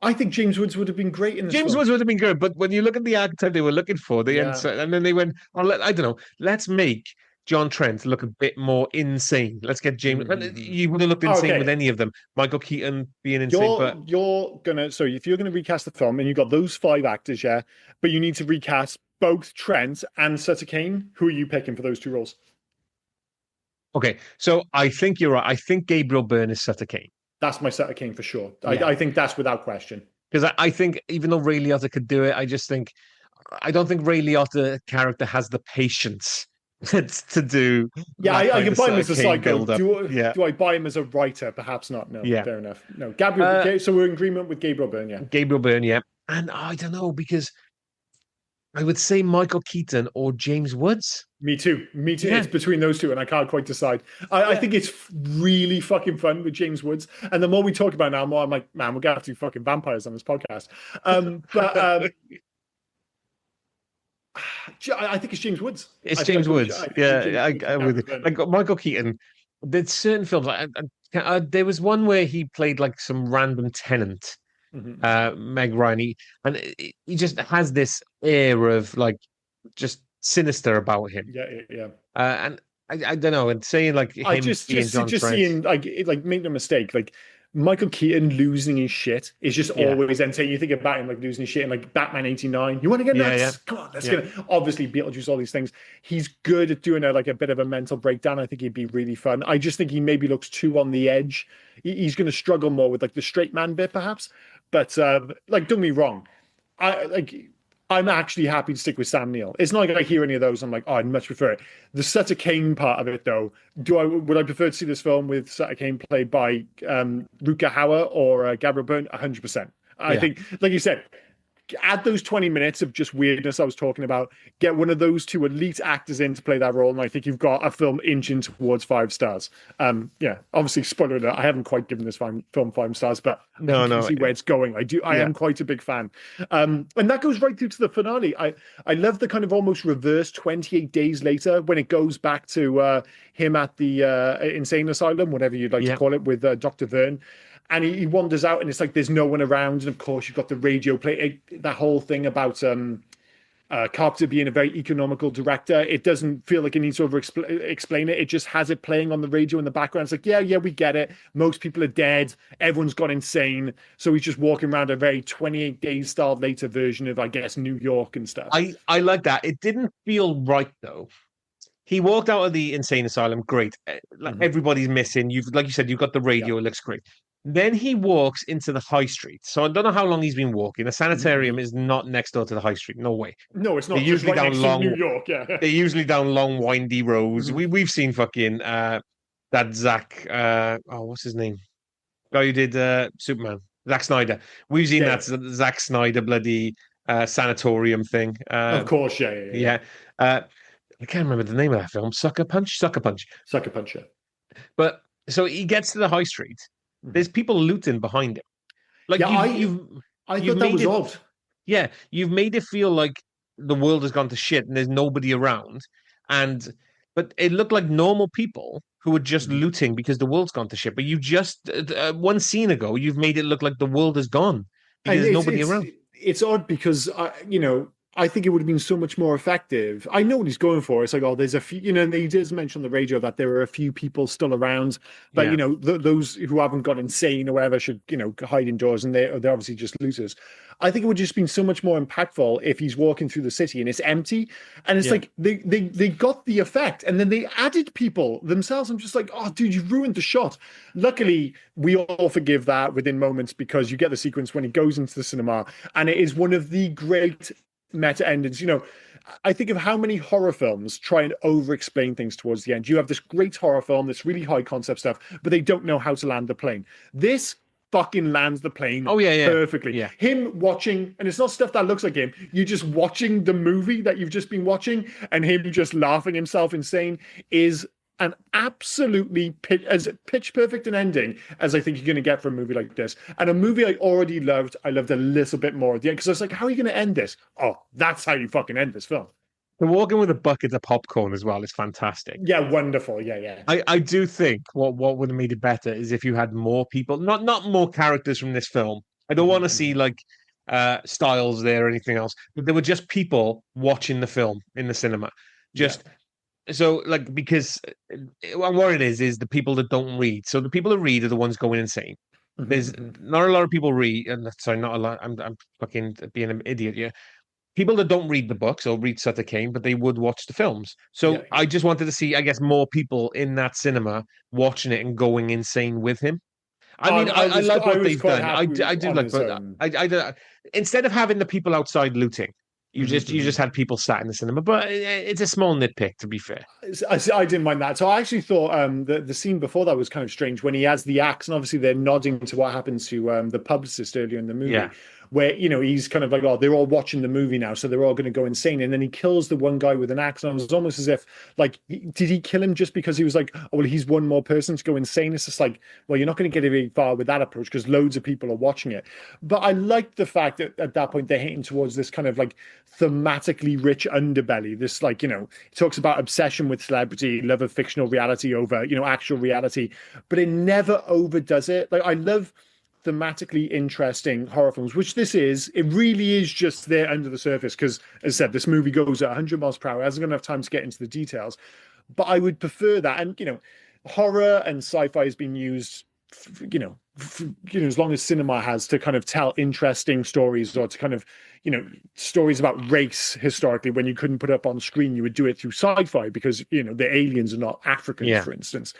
I think James Woods would have been great in this. James Woods would have been good, but when you look at the archetype they were looking for, and then they went, I don't know, let's make John Trent look a bit more insane. Let's get James. You would have looked insane with any of them. Michael Keaton being insane. If you're gonna recast the film and you've got those 5 actors, but you need to recast both Trent and Sutter Kane, who are you picking for those 2 roles? Okay, so I think you're right. I think Gabriel Byrne is Sutter Kane. That's my Sutter Kane for sure. I think that's without question. Because I think even though Ray Liotta could do it, I don't think Ray Liotta character has the patience to do. Yeah, I can buy him as a psycho. Do I buy him as a writer? Perhaps not. No, fair enough. No, Gabriel. So we're in agreement with Gabriel Byrne. Yeah, Gabriel Byrne. Yeah, and I don't know because I would say Michael Keaton or James Woods. Me too. Yeah. It's between those 2, and I can't quite decide. I think it's really fucking fun with James Woods, and the more we talk about it now, the more I'm like, man, we're gonna have to do fucking vampires on this podcast. I think it's James Woods. It's James Woods. I with it. Like Michael Keaton. There's certain films. There was one where he played like some random tenant Meg Ryan. He just has this air of like just sinister about him. Yeah. And I don't know, and saying like I him just being just John just Trent. seeing like make no mistake, like Michael Keaton losing his shit is just Yeah, always entertaining. You think about him like losing his shit in like Batman '89. You want to get yeah. nuts? Come on, let's Yeah. get it. Obviously, Beetlejuice, all these things. He's good at doing a bit of a mental breakdown. I think he'd be really fun. I just think he maybe looks too on the edge. He's going to struggle more with like the straight man bit, perhaps. But like, don't get me wrong. I'm actually happy to stick with Sam Neill. It's not like I hear any of those. I'm like, oh, I'd much prefer it. The Sutter Kane part of it, though, would I prefer to see this film with Sutter Kane played by Rutger Hauer or Gabriel Byrne? 100%. I Yeah. think, like you said, add those 20 minutes of just weirdness I was talking about, get one of those two elite actors in to play that role, and I think you've got a film inching towards 5 stars. Yeah, obviously, spoiler alert, I haven't quite given this film 5 stars, but I No, can no. see where it's going. I Yeah. am quite a big fan. And that goes right through to the finale. I love the kind of almost reverse 28 days later when it goes back to him at the insane asylum, whatever you'd like to Yeah. call it, with Dr. Verne. And he wanders out, and it's like there's no one around. And of course, you've got the radio play. That whole thing about Carpenter being a very economical director. It doesn't feel like it needs to explain it. It just has it playing on the radio in the background. It's like, yeah, we get it. Most people are dead. Everyone's gone insane. So he's just walking around a very 28 Days style later version of, I guess, New York and stuff. I like that. It didn't feel right though. He walked out of the insane asylum. Great. Like everybody's missing. Like you said, you've got the radio. Yeah. It looks great. Then he walks into the high street. So I don't know how long he's been walking. The sanitarium is not next door to the high street. No way. No, it's not. They're Just usually right down next long. to New York. Yeah. They're usually down long, windy roads. We've seen fucking that Zack. What's his name? Guy who did Superman. Zack Snyder. We've seen that Zack Snyder bloody sanatorium thing. Of course, yeah. Yeah. I can't remember the name of that film. Sucker Punch. Sucker Punch. But so he gets to the high street. There's people looting behind him. Like Yeah, I you've thought that made was it, odd. yeah, you've made it feel like the world has gone to shit and there's nobody around. But it looked like normal people who were just looting because the world's gone to shit. But you just one scene ago, you've made it look like the world is gone because there's nobody around. It's odd because I think it would have been so much more effective. I know what he's going for. It's like, oh, there's a few, and he does mention on the radio that there are a few people still around, but those who haven't gone insane or whatever should, hide indoors, and they're obviously just losers. I think it would just been so much more impactful if he's walking through the city and it's empty, and it's like they got the effect, and then they added people themselves. I'm just like, oh, dude, you ruined the shot. Luckily, we all forgive that within moments because you get the sequence when he goes into the cinema, and it is one of the great meta endings. I think of how many horror films try and over-explain things towards the end. You have this great horror film, this really high concept stuff, but they don't know how to land the plane. This fucking lands the plane perfectly. Yeah. Him watching, and it's not stuff that looks like him, you're just watching the movie that you've just been watching, and him just laughing himself insane is an absolutely as pitch perfect an ending as I think you're going to get for a movie like this. And a movie I already loved, I loved a little bit more at the end because I was like, how are you going to end this? Oh, that's how you fucking end this film. The walking with a bucket of popcorn as well is fantastic. Yeah, wonderful. Yeah. I do think what would have made it better is if you had more people, not more characters from this film. I don't want to see like Styles there or anything else, but there were just people watching the film in the cinema. So, like, because what it is the people that don't read. So the people that read are the ones going insane. There's not a lot of people read, and sorry, not a lot. I'm fucking being an idiot. Yeah, people that don't read the books or read Sutter Kane, but they would watch the films. So I just wanted to see, I guess, more people in that cinema watching it and going insane with him. I mean, I like what they've done. I do like, but I instead of having the people outside looting. You just had people sat in the cinema, but it's a small nitpick, to be fair. I didn't mind that. So I actually thought the scene before that was kind of strange when he has the axe, and obviously they're nodding to what happened to the publicist earlier in the movie. Yeah. Where he's kind of like, oh, they're all watching the movie now, so they're all going to go insane, and then he kills the one guy with an axe, and it was almost as if, like, did he kill him just because he was like, oh, well, he's one more person to go insane? It's just like, well, you're not going to get very far with that approach because loads of people are watching it. But I like the fact that at that point they're hitting towards this kind of like thematically rich underbelly. This, like, he talks about obsession with celebrity, love of fictional reality over actual reality, but it never overdoes it. Like, I love thematically interesting horror films, which this is, it really is just there under the surface. Because, as I said, this movie goes at 100 miles per hour. Hasn't got enough time to get into the details. But I would prefer that. And, horror and sci-fi has been used, as long as cinema has, to kind of tell interesting stories, or to kind of, stories about race historically. When you couldn't put it up on screen, you would do it through sci-fi because, the aliens are not Africans, for instance.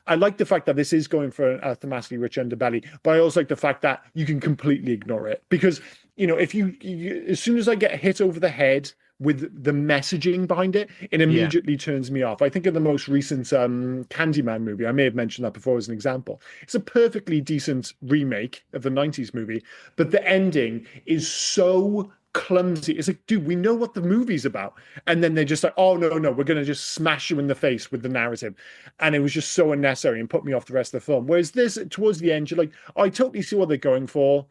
I like the fact that this is going for a thematically rich underbelly, but I also like the fact that you can completely ignore it because, if you as soon as I get hit over the head with the messaging behind it, it immediately turns me off. I think of the most recent Candyman movie. I may have mentioned that before as an example. It's a perfectly decent remake of the 90s movie, but the ending is so clumsy. It's like, dude, we know what the movie's about. And then they're just like, oh, no, we're going to just smash you in the face with the narrative. And it was just so unnecessary and put me off the rest of the film. Whereas this, towards the end, you're like, I totally see what they're going for,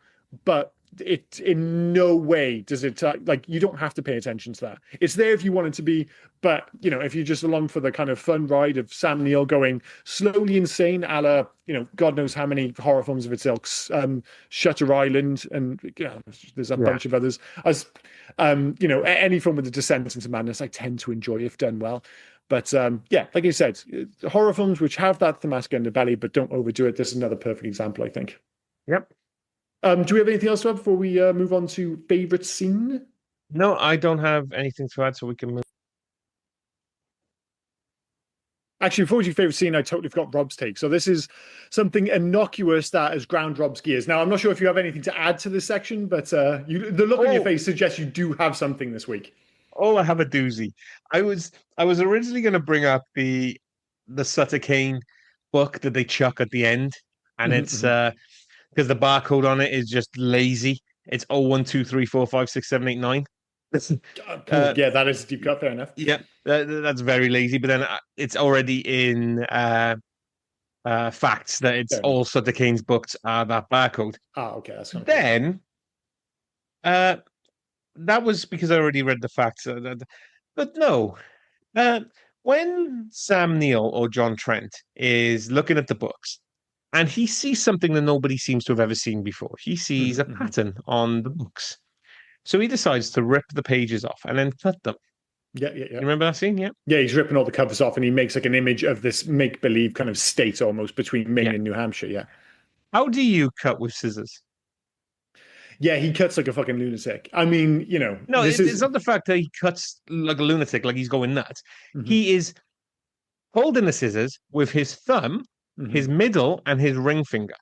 but it in no way does it you don't have to pay attention to that. It's there if you want it to be, but if you're just along for the kind of fun ride of Sam Neill going slowly insane, a la God knows how many horror films of its ilk, Shutter Island, and there's a bunch of others. As any film with a descent into madness, I tend to enjoy if done well. But like I said, horror films which have that thematic underbelly but don't overdo it. This is another perfect example, I think. Yep. Do we have anything else to add before we move on to favorite scene? No, I don't have anything to add, so we can move. Actually, before we do favorite scene, I totally forgot Rob's take. So this is something innocuous that has ground Rob's gears. Now, I'm not sure if you have anything to add to this section, but the look on your face suggests you do have something this week. Oh, I have a doozy. I was originally going to bring up the Sutter Kane book that they chuck at the end, and it's because the barcode on it is just lazy. It's 0123456789. Yeah, that is a deep cut. Fair enough. Yeah, that's very lazy. But then it's already in facts that it's all Sutter Kane's books are that barcode. Okay, that's kind of then that was because I already read the facts. But no, when Sam Neill or John Trent is looking at the books, and he sees something that nobody seems to have ever seen before. He sees a pattern on the books. So he decides to rip the pages off and then cut them. Yeah. You remember that scene? Yeah. Yeah, he's ripping all the covers off and he makes like an image of this make-believe kind of state almost between Maine and New Hampshire. Yeah. How do you cut with scissors? Yeah, he cuts like a fucking lunatic. I mean, No, it's not the fact that he cuts like a lunatic, like he's going nuts. He is holding the scissors with his thumb, his middle, and his ring finger.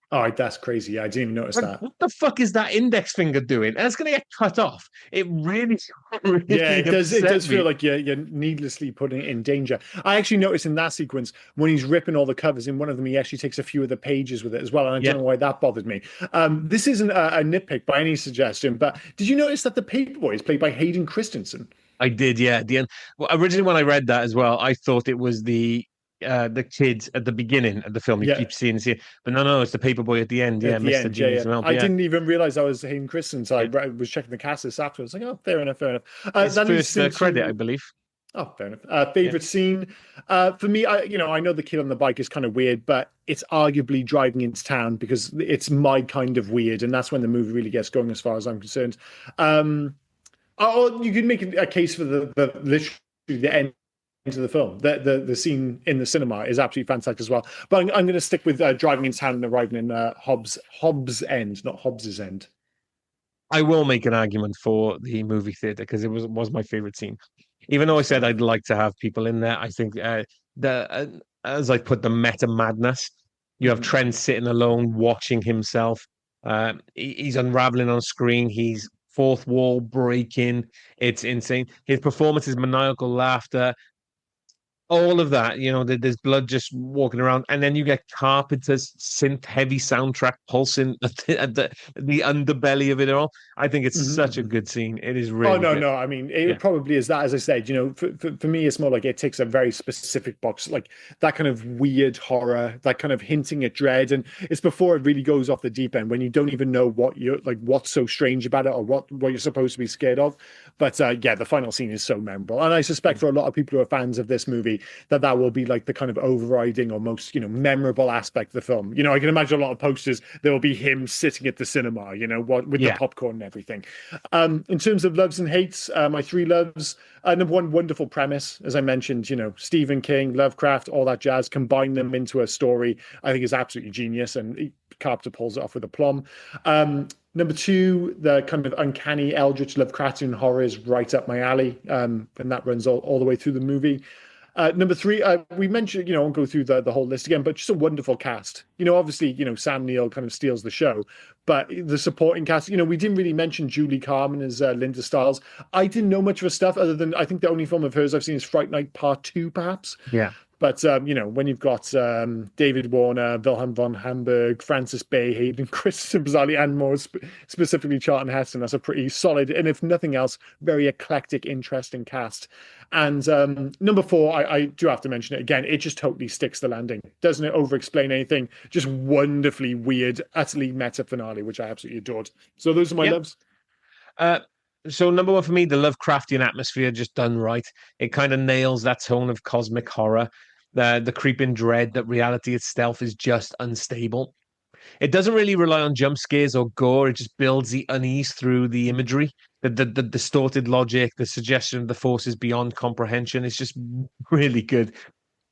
Oh, that's crazy. I didn't even notice that. What the fuck is that index finger doing? And it's going to get cut off. It really it does feel like you're needlessly putting it in danger. I actually noticed in that sequence when he's ripping all the covers, in one of them he actually takes a few of the pages with it as well, and I don't know why that bothered me. This isn't a nitpick by any suggestion, but did you notice that the paperboy is played by Hayden Christensen? I did, yeah. At the end, well, originally when I read that as well, I thought it was the kid at the beginning of the film. You keep seeing, but no, it's the paperboy at the end. Yeah, Mr. Genius. I didn't even realize I was Hayden Christensen. So I was checking the cast list afterwards. Like, oh, fair enough. His first credit, I believe. Oh, fair enough. Favorite scene for me, I know the kid on the bike is kind of weird, but it's arguably driving into town because it's my kind of weird, and that's when the movie really gets going, as far as I'm concerned. You could make a case for the literally the end of the film. The scene in the cinema is absolutely fantastic as well. But I'm going to stick with driving into town and arriving in Hobbs End, not Hobbs's End. I will make an argument for the movie theater because it was my favorite scene. Even though I said I'd like to have people in there, I think as I put the meta madness, you have Trent sitting alone watching himself. He's unraveling on screen. He's fourth wall breaking. It's insane. His performance is maniacal laughter. All of that, there's blood just walking around, and then you get Carpenter's synth-heavy soundtrack pulsing at the underbelly of it all. I think it's such a good scene. It is really. Oh no! I mean, it probably is that. As I said, for me, it's more like it takes a very specific box, like that kind of weird horror, that kind of hinting at dread, and it's before it really goes off the deep end when you don't even know what's so strange about it or what you're supposed to be scared of. But the final scene is so memorable, and I suspect for a lot of people who are fans of this movie, that will be like the kind of overriding or most, memorable aspect of the film. I can imagine a lot of posters, there will be him sitting at the cinema, with the Yeah. popcorn and everything. In terms of loves and hates, my three loves, number one, wonderful premise. As I mentioned, Stephen King, Lovecraft, all that jazz, combine them into a story, I think is absolutely genius. And Carpenter pulls it off with aplomb. Number two, the kind of uncanny Eldritch Lovecraftian horror is right up my alley, and that runs all the way through the movie. Number three, we mentioned, I won't go through the whole list again, but just a wonderful cast. Obviously, Sam Neill kind of steals the show, but the supporting cast, we didn't really mention Julie Carmen as Linda Stiles. I didn't know much of her stuff other than I think the only film of hers I've seen is Fright Night Part 2, perhaps. Yeah. But, when you've got David Warner, Wilhelm von Hamburg, Francis Bay, Hayden Christensen, bizarrely, and more specifically Charlton Heston, that's a pretty solid, and if nothing else, very eclectic, interesting cast. And number four, I do have to mention it again, it just totally sticks the landing. Doesn't it over-explain anything? Just wonderfully weird, utterly meta finale, which I absolutely adored. So those are my loves. So number one for me, the Lovecraftian atmosphere just done right. It kind of nails that tone of cosmic horror, the creeping dread that reality itself is just unstable. It doesn't really rely on jump scares or gore. It just builds the unease through the imagery, the distorted logic, the suggestion of the forces beyond comprehension. It's just really good.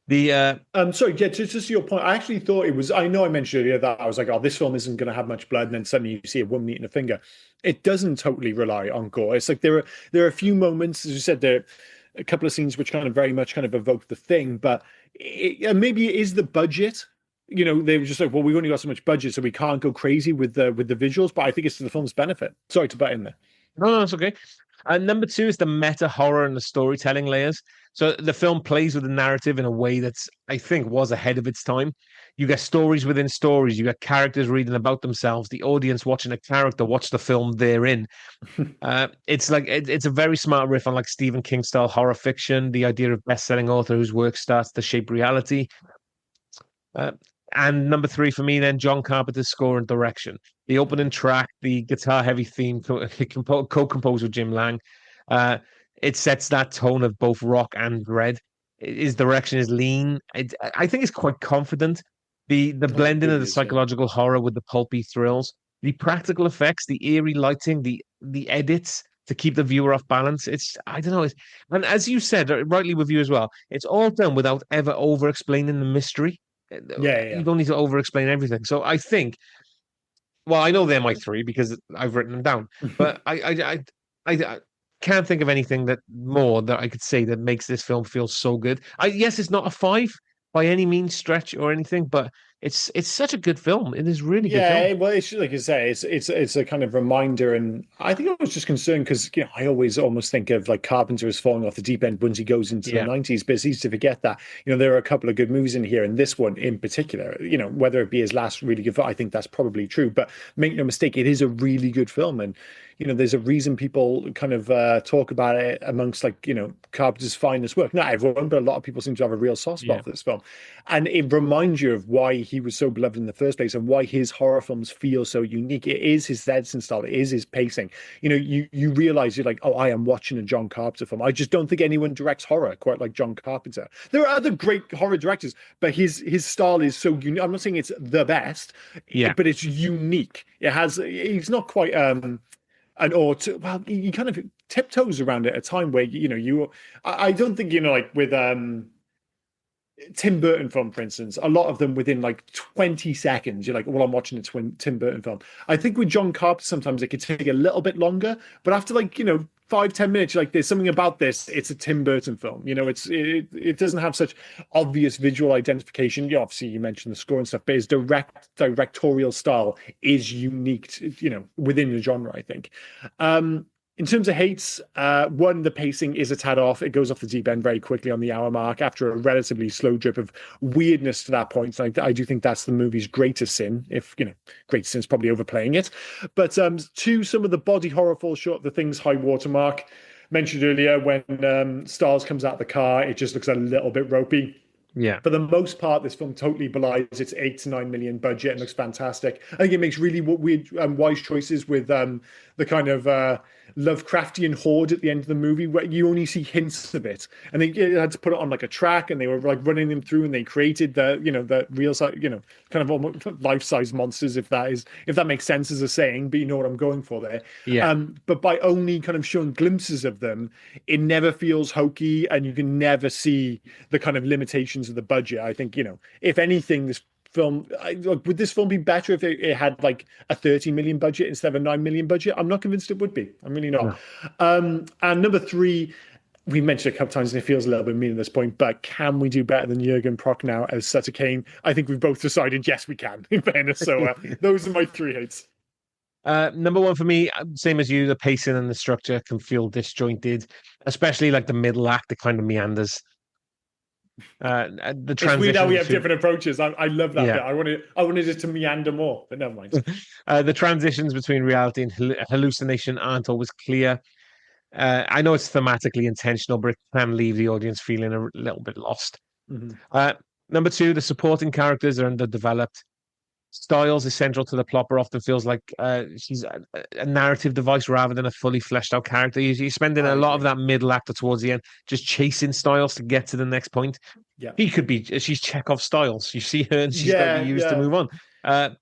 Sorry, yeah, just to your point, I actually thought it was, I know I mentioned earlier that I was like, oh, this film isn't going to have much blood, and then suddenly you see a woman eating a finger. It doesn't totally rely on gore. It's like there are a few moments, as you said, there are a couple of scenes which kind of very much kind of evoke the thing, but maybe it is the budget. They were just like, well, we've only got so much budget, so we can't go crazy with the visuals, but I think it's to the film's benefit. Sorry to butt in there. No, it's okay. And number two is the meta horror and the storytelling layers. So the film plays with the narrative in a way that's, I think, was ahead of its time. You get stories within stories. You get characters reading about themselves. The audience watching a character watch the film they're in. It's like it's a very smart riff on like Stephen King style horror fiction. The idea of best-selling author whose work starts to shape reality. And number three for me, then, John Carpenter's score and direction. The opening track, the guitar-heavy theme, co-composed with Jim Lang. It sets that tone of both rock and dread. His direction is lean. I think it's quite confident. The blending of the psychological horror with the pulpy thrills, the practical effects, the eerie lighting, the edits to keep the viewer off balance. I don't know. And as you said, rightly with you as well, it's all done without ever over-explaining the mystery. Yeah. You don't need to over-explain everything. So I think, well, I know they're my three because I've written them down, but I can't think of anything that I could say that makes this film feel so good. Yes, it's not a 5 by any means stretch or anything, but it's such a good film. It is really good film. Yeah, well, it's like you say, it's a kind of reminder, and I think I was just concerned because I always almost think of like Carpenter as falling off the deep end once he goes into the 90s, but it's easy to forget that there are a couple of good movies in here, and this one in particular, whether it be his last really good film, I think that's probably true. But make no mistake, it is a really good film, and there's a reason people kind of talk about it amongst Carpenter's finest work. Not everyone, but a lot of people seem to have a real soft spot for this film, and it reminds you of why he was so beloved in the first place and why his horror films feel so unique. It is his Edison style. It is his pacing. You realize you're like, oh, I am watching a John Carpenter film. I just don't think anyone directs horror quite like John Carpenter. There are other great horror directors, but his style is so unique. I'm not saying it's the best, but it's unique. He's not quite he kind of tiptoes around it at a time where I don't think with Tim Burton film, for instance, a lot of them within like 20 seconds, you're like, well, I'm watching a Tim Burton film. I think with John Carpenter, sometimes it could take a little bit longer, but after 5-10 minutes, you're like, there's something about this. It's a Tim Burton film. It doesn't have such obvious visual identification. Obviously, you mentioned the score and stuff, but his directorial style is unique, within the genre, I think. In terms of hates, one, the pacing is a tad off. It goes off the deep end very quickly on the hour mark after a relatively slow drip of weirdness to that point. I do think that's the movie's greatest sin, if, greatest sin is probably overplaying it. But two, some of the body horror falls short of the thing's high watermark. Mentioned earlier, when Stiles comes out of the car, it just looks a little bit ropey. Yeah. For the most part, this film totally belies its 8 to 9 million budget and looks fantastic. I think it makes really weird, wise choices with the kind of Lovecraftian horde at the end of the movie, where you only see hints of it, and they had to put it on like a track, and they were like running them through, and they created the real size, kind of almost life-size monsters, if that makes sense as a saying, but you know what I'm going for there. Yeah. But by only kind of showing glimpses of them, it never feels hokey, and you can never see the kind of limitations of the budget. I think, if anything, this film, would this film be better if it had like a 30 million budget instead of a 9 million budget? I'm not convinced it would be. I'm really not. No. And number three, we mentioned it a couple times, and it feels a little bit mean at this point, but can we do better than Jurgen Prochnow as Sutter Kane? I think we've both decided yes, we can, in fairness. So those are my three hates. Number one for me, same as you, the pacing and the structure can feel disjointed, especially like the middle act, it kind of meanders. The transition. It's weird how we have different approaches. I love that bit. I wanted it to meander more, but never mind. The transitions between reality and hallucination aren't always clear. I know it's thematically intentional, but it can leave the audience feeling a little bit lost. Mm-hmm. Number two, the supporting characters are underdeveloped. Styles is central to the plot, but often feels like she's a narrative device rather than a fully fleshed out character. You're spending a lot of that middle actor towards the end just chasing Styles to get to the next point. Yeah, she's Chekhov Styles. You see her and she's got to be used to move on.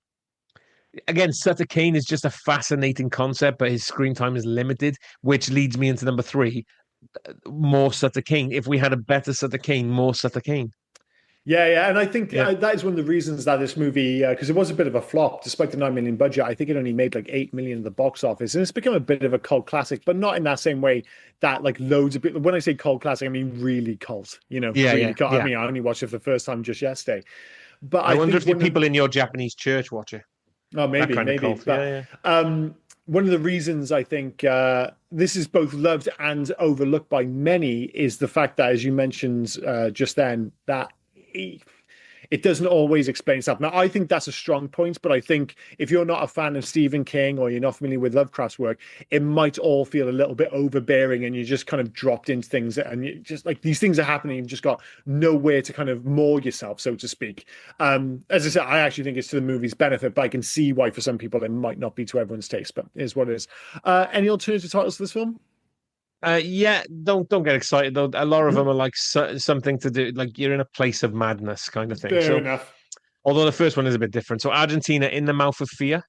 Again, Sutter Kane is just a fascinating concept, but his screen time is limited, which leads me into number three, more Sutter Kane. If we had a better Sutter Kane, more Sutter Kane. Yeah, and I think that is one of the reasons that this movie, because it was a bit of a flop, despite the 9 million budget. I think it only made like 8 million at the box office, and it's become a bit of a cult classic, but not in that same way that like loads of people. When I say cult classic, I mean really cult. Really cult. I mean, I only watched it for the first time just yesterday. But I wonder if the people in your Japanese church watch it. Oh, maybe. But, one of the reasons I think this is both loved and overlooked by many is the fact that, as you mentioned just then, that it doesn't always explain itself. Now, I think that's a strong point, but I think if you're not a fan of Stephen King or you're not familiar with Lovecraft's work, it might all feel a little bit overbearing, and you just kind of dropped into things, and you just like these things are happening, you've just got nowhere to kind of moor yourself, so to speak. As I said, I actually think it's to the movie's benefit, but I can see why for some people it might not be to everyone's taste, but it is what it is. Any alternative titles for this film? Don't get excited though. A lot of them are like something to do, like you're in a place of madness kind of thing. Fair enough. Although the first one is a bit different. So Argentina, In the Mouth of Fear.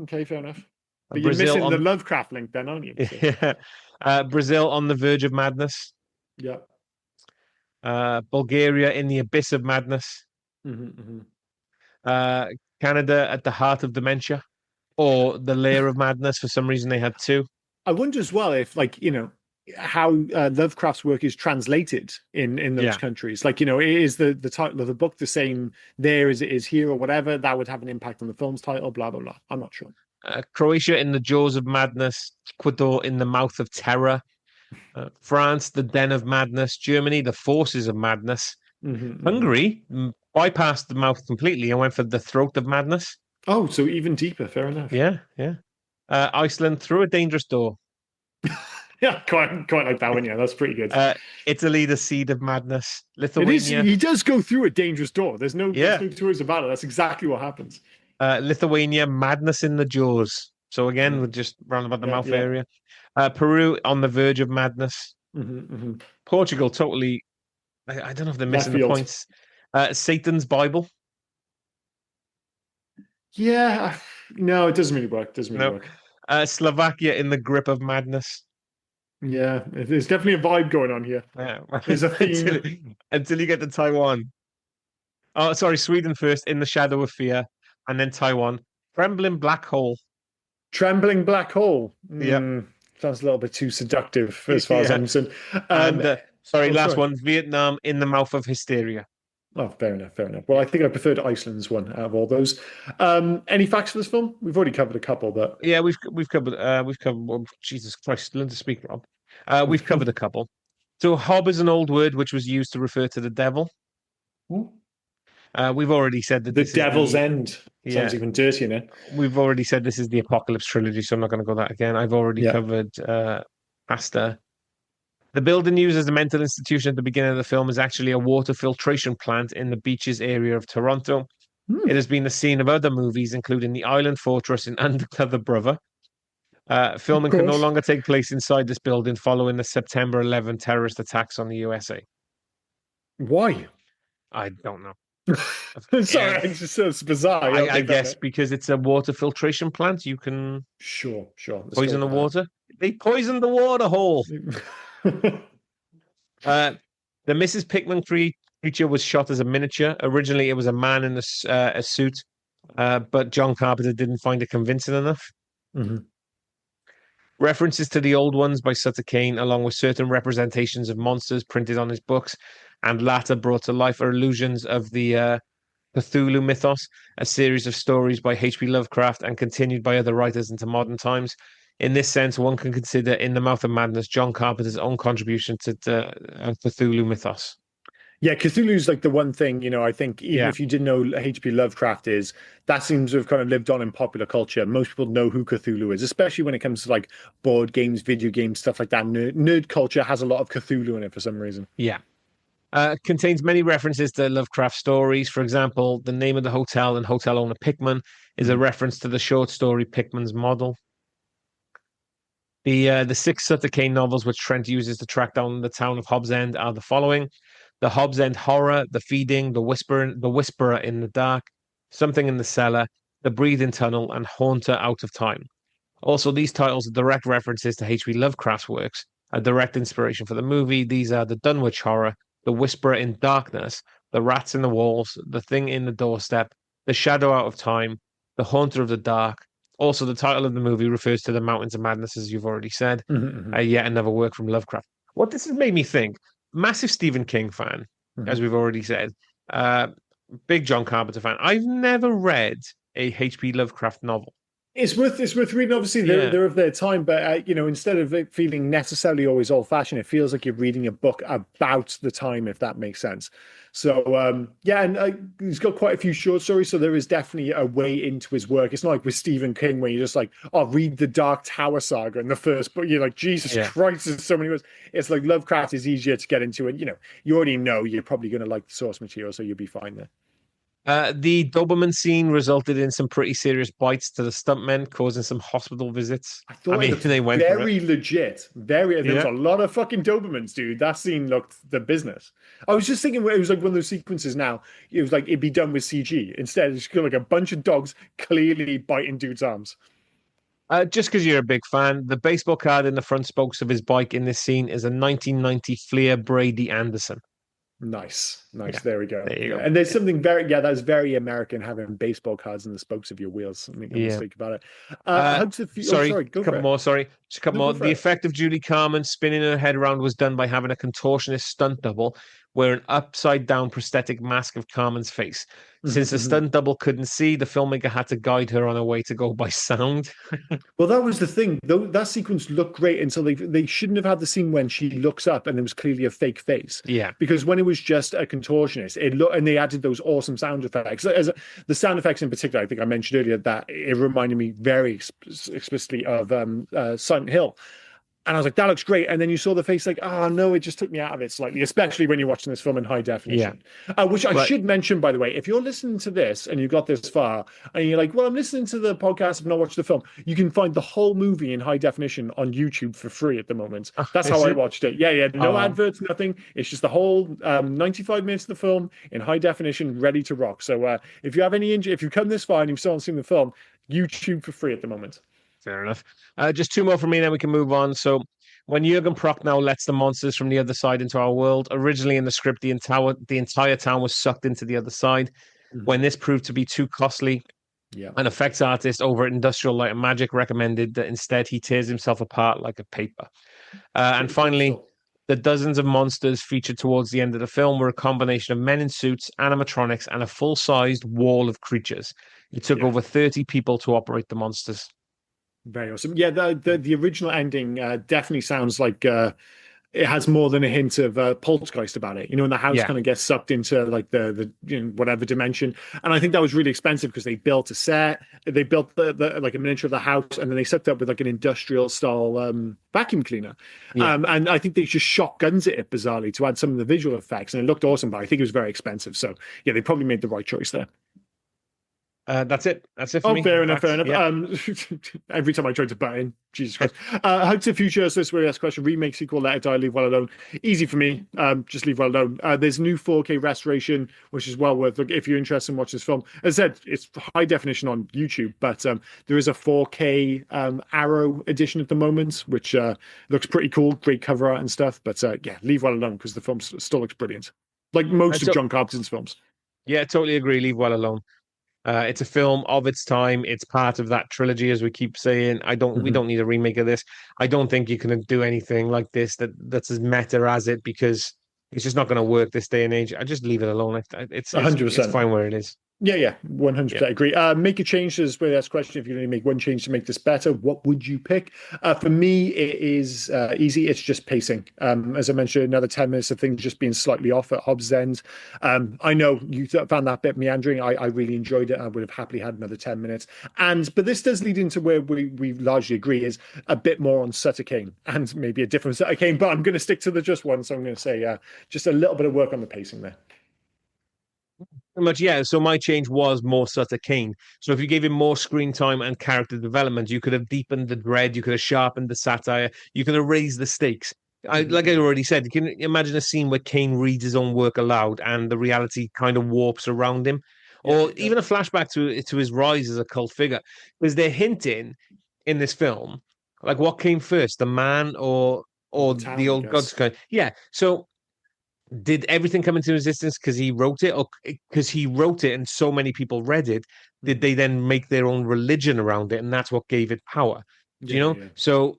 Okay, fair enough. But you're missing the Lovecraft link then, aren't you? Yeah. Brazil, On the Verge of Madness. Yeah. Bulgaria, In the Abyss of Madness. Mm-hmm. Canada, At the Heart of Dementia, or The Lair of Madness. For some reason, they had two. I wonder as well if, how Lovecraft's work is translated in those countries. Is the title of the book the same there as it is here, or whatever? That would have an impact on the film's title. Blah blah blah. I'm not sure. Croatia, In the Jaws of Madness. Ecuador, In the Mouth of Terror. France, The Den of Madness. Germany, The Forces of Madness. Mm-hmm. Hungary bypassed the mouth completely and went for The Throat of Madness. Oh, so even deeper. Fair enough. Yeah. Iceland, Through a Dangerous Door. Yeah, quite like that one. Yeah, that's pretty good. Italy, The Seed of Madness. Lithuania. He does go through a dangerous door. There's no two ways about it. That's exactly what happens. Lithuania, Madness in the Jaws. So again, we're just round about the mouth area. Peru, On the Verge of Madness. Mm-hmm. Portugal, totally. I don't know if they're missing the points. Satan's Bible. Yeah, no, it doesn't really work. Work. Slovakia, In the Grip of Madness. Yeah, there's definitely a vibe going on here. Yeah. There's a theme. until you get to Taiwan. Oh, sorry, Sweden first, In the Shadow of Fear, and then Taiwan. Trembling Black Hole. Trembling Black Hole. Yeah. Sounds a little bit too seductive as far as I'm concerned. Last one, Vietnam, In the Mouth of Hysteria. Oh, fair enough. Well, I think I preferred Iceland's one out of all those. Any facts for this film? We've already covered a couple, but yeah, we've covered. Well, Jesus Christ, learn to speak, Rob. We've covered a couple. So, hob is an old word which was used to refer to the devil. We've already said that the Devil's End sounds even dirtier now. We've already said this is the Apocalypse trilogy, so I'm not going to go that again. I've already covered Asta. The building used as a mental institution at the beginning of the film is actually a water filtration plant in the beaches area of Toronto. It has been the scene of other movies, including The Island Fortress and Undercover Brother. Filming can no longer take place inside this building following the September 11 terrorist attacks on the USA. Why? I don't know. Sorry, it's just it's bizarre. I guess because it's a water filtration plant, you can sure. Poison the water. They poisoned the water hole. The Mrs. Pickman creature was shot as a miniature. Originally, it was a man in a suit, but John Carpenter didn't find it convincing enough. Mm-hmm. References to the old ones by Sutter Kane, along with certain representations of monsters printed on his books and latter brought to life, are allusions of the Cthulhu mythos, a series of stories by H.P. Lovecraft and continued by other writers into modern times. In this sense, one can consider In the Mouth of Madness John Carpenter's own contribution to the Cthulhu mythos. Yeah, Cthulhu's like the one thing, I think even if you didn't know H.P. Lovecraft is, that seems to have kind of lived on in popular culture. Most people know who Cthulhu is, especially when it comes to like board games, video games, stuff like that. Nerd culture has a lot of Cthulhu in it for some reason. Yeah. Contains many references to Lovecraft stories. For example, the name of the hotel and hotel owner Pickman is a reference to the short story Pickman's Model. The 6 Sutter Kane novels which Trent uses to track down the town of Hobbs End are the following: The Hobbs End Horror, The Feeding, The Whisperer in the Dark, Something in the Cellar, The Breathing Tunnel, and Haunter Out of Time. Also, these titles are direct references to H.P. Lovecraft's works, a direct inspiration for the movie. These are The Dunwich Horror, The Whisperer in Darkness, The Rats in the Walls, The Thing in the Doorstep, The Shadow Out of Time, The Haunter of the Dark. Also, the title of the movie refers to the Mountains of Madness, as you've already said. Yet another work from Lovecraft. What this has made me think, massive Stephen King fan, as we've already said, big John Carpenter fan. I've never read a H.P. Lovecraft novel. It's worth reading. Obviously, they're of their time, but instead of it feeling necessarily always old-fashioned, it feels like you're reading a book about the time, if that makes sense. So, and he's got quite a few short stories, so there is definitely a way into his work. It's not like with Stephen King, where you're just like, oh, read the Dark Tower saga in the first book. You're like, Jesus Christ, there's so many words. It's like Lovecraft is easier to get into, and you already know you're probably going to like the source material, so you'll be fine there. The Doberman scene resulted in some pretty serious bites to the stuntmen, causing some hospital visits. I thought they went very legit. There was a lot of fucking Dobermans, dude. That scene looked the business. I was just thinking it was like one of those sequences now. It was like it'd be done with CG. Instead, it's like a bunch of dogs clearly biting dude's arms. Just because you're a big fan, the baseball card in the front spokes of his bike in this scene is a 1990 Fleer Brady Anderson. Nice. Yeah, there we go. There you go. And there's something that's very American, having baseball cards in the spokes of your wheels. Make no mistake about it. Sorry, go for it. Just a couple more. The effect of Judy Carmen spinning her head around was done by having a contortionist stunt double wear an upside down prosthetic mask of Carmen's face. Since the stunt double couldn't see, the filmmaker had to guide her on her way to go by sound. Well, that was the thing. That sequence looked great until they shouldn't have had the scene when she looks up and it was clearly a fake face. Yeah. Because when it was just a contortionist, and they added those awesome sound effects. The sound effects in particular, I think I mentioned earlier that it reminded me very explicitly of Silent Hill. And I was like, that looks great. And then you saw the face like, oh, no, it just took me out of it slightly, especially when you're watching this film in high definition. Yeah. Which I should mention, by the way, if you're listening to this and you've got this far and you're like, well, I'm listening to the podcast, I've not watched the film, you can find the whole movie in high definition on YouTube for free at the moment. That's how I watched it. Yeah. No adverts, nothing. It's just the whole 95 minutes of the film in high definition, ready to rock. So if you have any if you've come this far and you've still not seen the film, YouTube for free at the moment. Fair enough. Just two more from me, then we can move on. So, when Jürgen Prochnow lets the monsters from the other side into our world, originally in the script, the entire town was sucked into the other side. When this proved to be too costly, an effects artist over at Industrial Light and Magic recommended that instead he tears himself apart like a paper. And finally, the dozens of monsters featured towards the end of the film were a combination of men in suits, animatronics, and a full-sized wall of creatures. It took over 30 people to operate the monsters. Very awesome. Yeah, the original ending definitely sounds like it has more than a hint of poltergeist about it. You know, and the house Yeah, kind of gets sucked into like the you know, whatever dimension. And I think that was really expensive because they built a set, they built the like a miniature of the house, and then they sucked up with like an industrial style vacuum cleaner. yeah. And I think they just shotguns it bizarrely to add some of the visual effects, and it looked awesome, but I think it was very expensive. So yeah, they probably made the right choice there. That's it. That's it for Oh, me. fair enough, fair Facts. enough. Yeah. Every time I try to butt in, Jesus Christ. How to Future, so this is where we ask question, remake, sequel, Let It Die, Leave Well Alone. Easy for me, just Leave Well Alone. There's new 4K restoration, which is well worth, look, if you're interested in watch this film. As I said, it's high definition on YouTube, but there is a 4K Arrow edition at the moment, which looks pretty cool, great cover art and stuff. But yeah, Leave Well Alone, because the film still looks brilliant. Like most of So, John Carpenter's films. yeah, totally agree. Leave well alone. It's a film of its time. It's part of that trilogy, as we keep saying. We Mhm. don't need a remake of this. I don't think you can do anything like this that's as meta as it, because it's just not going to work this day and age. I just leave it alone. It's 100%. fine where it is. Yeah, Yeah. 100% agree. Make a change to this way. That's question. If you're going to make one change to make this better, what would you pick? For me, it is easy. It's just pacing. As I mentioned, another 10 minutes of things just being slightly off at Hobbs' End. I know you found that bit meandering. I really enjoyed it. I would have happily had another 10 minutes. But this does lead into where we largely agree is a bit more on Sutter Kane and maybe a different Sutter Kane. But I'm going to stick to the just one. So I'm going to say just a little bit of work on the pacing there. Pretty much, yeah. So my change was more Sutter Kane. So if you gave him more screen time and character development, you could have deepened the dread, you could have sharpened the satire, you could have raised the stakes. Like I already said, you can imagine a scene where Kane reads his own work aloud and the reality kind of warps around him, Yeah, or even a flashback to his rise as a cult figure, because they're hinting in this film, like what came first, the man or or the the town, I old gods guess. kind. Yeah. So did everything come into existence because he wrote it, or because he wrote it and so many people read it? Did Mhm. they then make their own religion around it, and that's what gave it power? Do you Yeah, know? yeah. So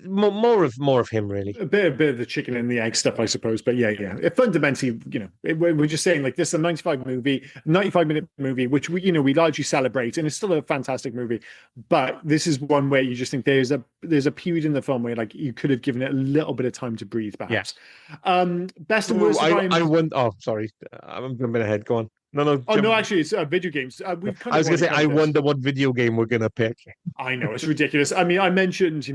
more of him, really. A bit of the chicken and the egg stuff, I suppose. But yeah. It fundamentally, we're just saying like this is a 95-minute movie, which we largely celebrate, and it's still a fantastic movie. But this is one where you just think there's a period in the film where like you could have given it a little bit of time to breathe, Yeah. perhaps. Best and Ooh, worst of I IMDb. won. Oh, sorry, I'm jumping ahead. Go on. No, no, Oh no, jump. actually, it's video games. We've kind I of was gonna already say I covered this. wonder what video game we're gonna pick. I know it's ridiculous. I mean, I mentioned,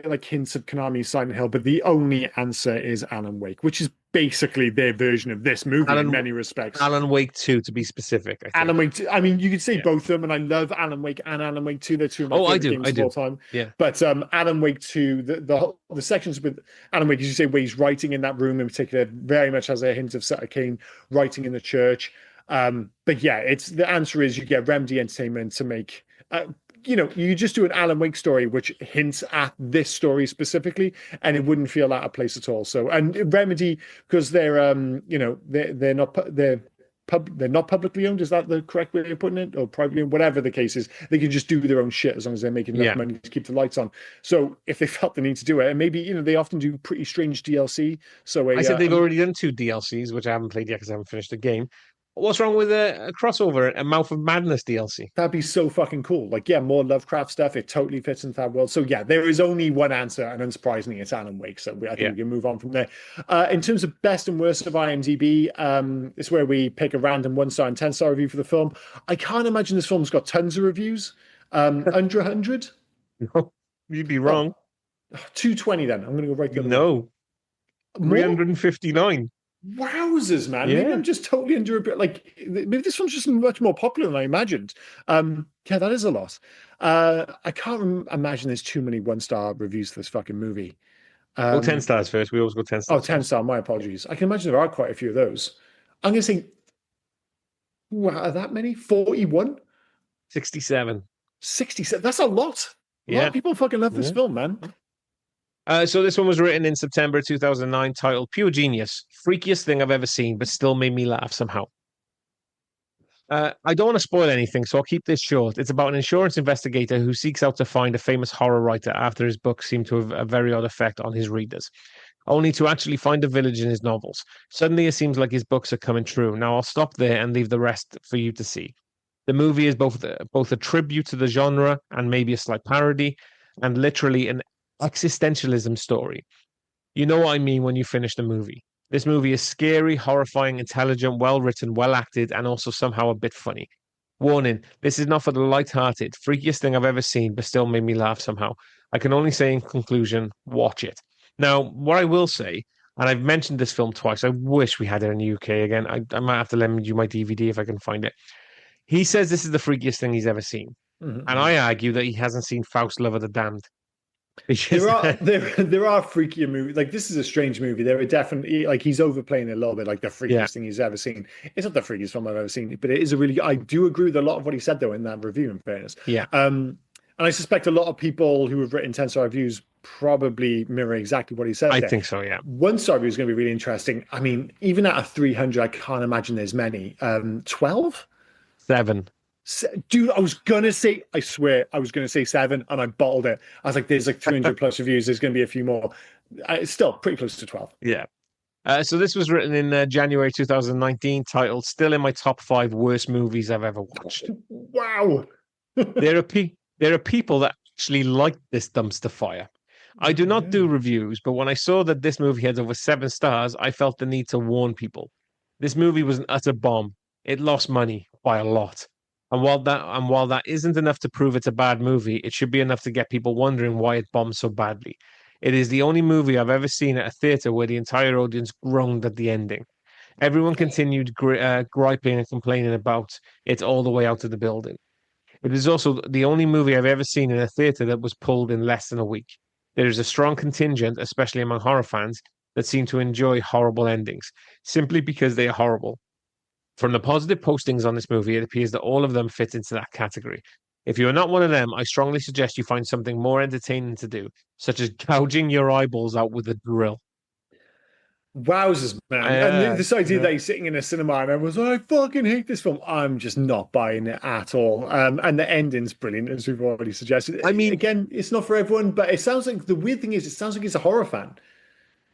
like hints of Konami Silent Hill, but the only answer is Alan Wake, which is basically their version of this movie in Alan many respects. Alan Wake 2, to be specific, I Alan think. Wake, I mean, you could say Yeah. both of them, and I love Alan Wake and Alan Wake 2. They're two of my Oh, I favorite do. games I of all do. time. Yeah. But Alan Wake 2, the sections with Alan Wake, as you say, where he's writing in that room in particular, very much has a hint of Sutter Kane writing in the church. But yeah, it's the answer is you get Remedy Entertainment to make you just do an Alan Wake story which hints at this story specifically, and it wouldn't feel out of place at all. So, and Remedy, because they're not publicly owned. Is that the correct way of putting it? Or privately owned, whatever the case is, they can just do their own shit as long as they're making enough Yeah. money to keep the lights on. So if they felt the need to do it, and maybe they often do pretty strange DLC. So I said they've already done two DLCs, which I haven't played yet because I haven't finished the game. What's wrong with a crossover, a Mouth of Madness DLC? that'd be so fucking cool. Like, yeah, more Lovecraft stuff. It totally fits into that world. So, yeah, there is only one answer, and unsurprisingly, it's Alan Wake. So, I think Yeah. we can move on from there. In terms of best and worst of IMDb, it's where we pick a random 1 star and 10 star review for the film. I can't imagine this film's got tons of reviews. Under 100? No, you'd be Oh, wrong. 220 then. I'm going to go right the other way. No, More? 359. Wowzers, man. Maybe Yeah. I'm just totally under a bit. Like, maybe this one's just much more popular than I imagined. Yeah, that is a lot. I can't imagine there's too many 1 star reviews for this fucking movie. Go 10 Um, stars first. We always go 10 oh, stars 10 first. star. My apologies. I can imagine there are quite a few of those. I'm going to say, wow, are that many? 41? 67. 67. That's a lot. A lot Yeah. of people fucking love this Yeah. film, man. So this one was written in September 2009, titled Pure Genius. Freakiest thing I've ever seen, but still made me laugh somehow. I don't want to spoil anything, so I'll keep this short. It's about an insurance investigator who seeks out to find a famous horror writer after his books seem to have a very odd effect on his readers, only to actually find a village in his novels. Suddenly, it seems like his books are coming true. Now, I'll stop there and leave the rest for you to see. The movie is both a tribute to the genre and maybe a slight parody, and literally an existentialism story. You know what I mean when you finish the movie. This movie is scary, horrifying, intelligent, well written, well acted, and also somehow a bit funny. Warning, this is not for the light-hearted, freakiest thing I've ever seen, but still made me laugh somehow. I can only say in conclusion, watch it. Now, what I will say, and I've mentioned this film twice, I wish we had it in the UK again. I might have to lend you my DVD if I can find it. He says this is the freakiest thing he's ever seen. And Mhm. I argue that he hasn't seen Faust, Love of the Damned. Because There are there are freakier movies. Like this is a strange movie. There are definitely like he's overplaying it a little bit, like the yeah, freakiest thing he's ever seen. It's not the freakiest film I've ever seen, but it is a really. I do agree with a lot of what he said though in that review. In fairness, yeah, and I suspect a lot of people who have written 10-star reviews probably mirror exactly what he said I there. think so, yeah. One star review is going to be really interesting. I mean, even out of 300, I can't imagine there's many. 12? Seven. Dude, I was gonna say, I swear, I was gonna say seven, and I bottled it. I was like, "There's like 300 plus reviews. There's gonna be a few more." It's still pretty close to 12. Yeah. So this was written in January 2019, titled "Still in my top five worst movies I've ever watched." Wow. There are people that actually like this dumpster fire. I do not Yeah. do reviews, but when I saw that this movie had over 7 stars, I felt the need to warn people. This movie was an utter bomb. It lost money by a lot. And while that isn't enough to prove it's a bad movie, it should be enough to get people wondering why it bombed so badly. It is the only movie I've ever seen at a theater where the entire audience groaned at the ending. Everyone continued griping and complaining about it all the way out of the building. It is also the only movie I've ever seen in a theater that was pulled in less than a week. There is a strong contingent, especially among horror fans, that seem to enjoy horrible endings simply because they are horrible. From the positive postings on this movie, it appears that all of them fit into that category. If you are not one of them, I strongly suggest you find something more entertaining to do, such as gouging your eyeballs out with a drill. Wowzers, man. And Uh, this idea uh, that he's sitting in a cinema and I was like, I fucking hate this film. I'm just not buying it at all. And the ending's brilliant, as we've already suggested. I mean, Again, it's not for everyone, but it sounds like the weird thing is, it sounds like he's a horror fan.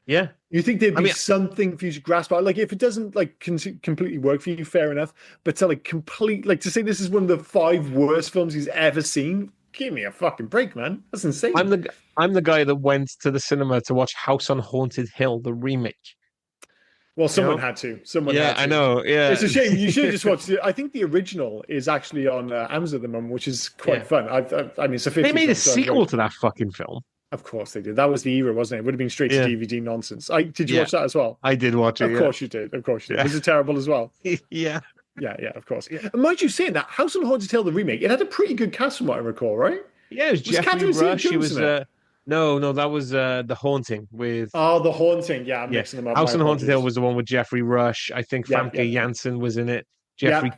yeah. You think there'd I be mean, something for you to grasp out? Like, if it doesn't like completely work for you, fair enough. But to like complete, like to say this is one of the five worst films he's ever seen, give me a fucking break, man. That's I'm insane. I'm the guy that went to the cinema to watch House on Haunted Hill, the remake. Well, You someone know? had to. Someone Yeah, had I to. know. It's Yeah, a shame. You should have just watched it. I think the original is actually on Amazon at the moment, which is quite yeah. fun. I mean, it's a They 50s made a film, so I sequel enjoyed. to that fucking film. Of course they did. That was the era, wasn't it? It would have been straight to Yeah, DVD nonsense. I did you yeah. watch that as well? I did watch it. Of Yeah, course you did. Of course you did. yeah, Was it terrible as well? yeah. Yeah, yeah, of course. And mind you, saying that, House on Haunted Hill, the remake, it had a pretty good cast from what I recall, right? Yeah, it was Was Jeffrey Catherine Rush. He Zeta-Jones was in it? no, that was The Haunting with Oh, The Haunting. Yeah, I'm yeah. mixing them up. My House on Haunted Hill apologies. was the one with Jeffrey Rush. I think Yeah, yeah, Famke Janssen was in it. yeah.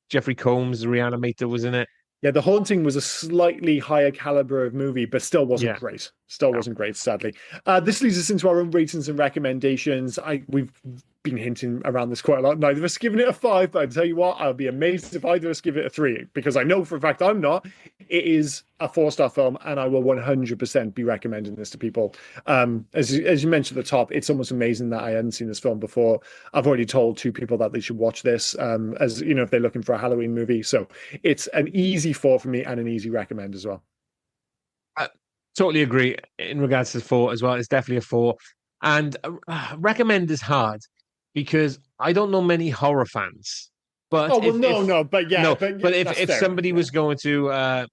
Jeffrey Combs, the reanimator, was in it. Yeah, The Haunting was a slightly higher caliber of movie, but still wasn't Yeah. great. Still No. wasn't great, sadly. This leads us into our own ratings and recommendations. We've been hinting around this quite a lot. Neither of us giving it a five, but I tell you what, I'll be amazed if either of us give it a three, because I know for a fact I'm not. It is a 4-star film, and I will 100% be recommending this to people. As you mentioned at the top, it's almost amazing that I hadn't seen this film before. I've already told two people that they should watch this, as you know, if they're looking for a Halloween movie. So it's an easy four for me and an easy recommend as well. I totally agree in regards to four as well. It's definitely a four. And recommend is hard because I don't know many horror fans. But Oh well, no, but yeah, no, but but if that's if fair. somebody was going to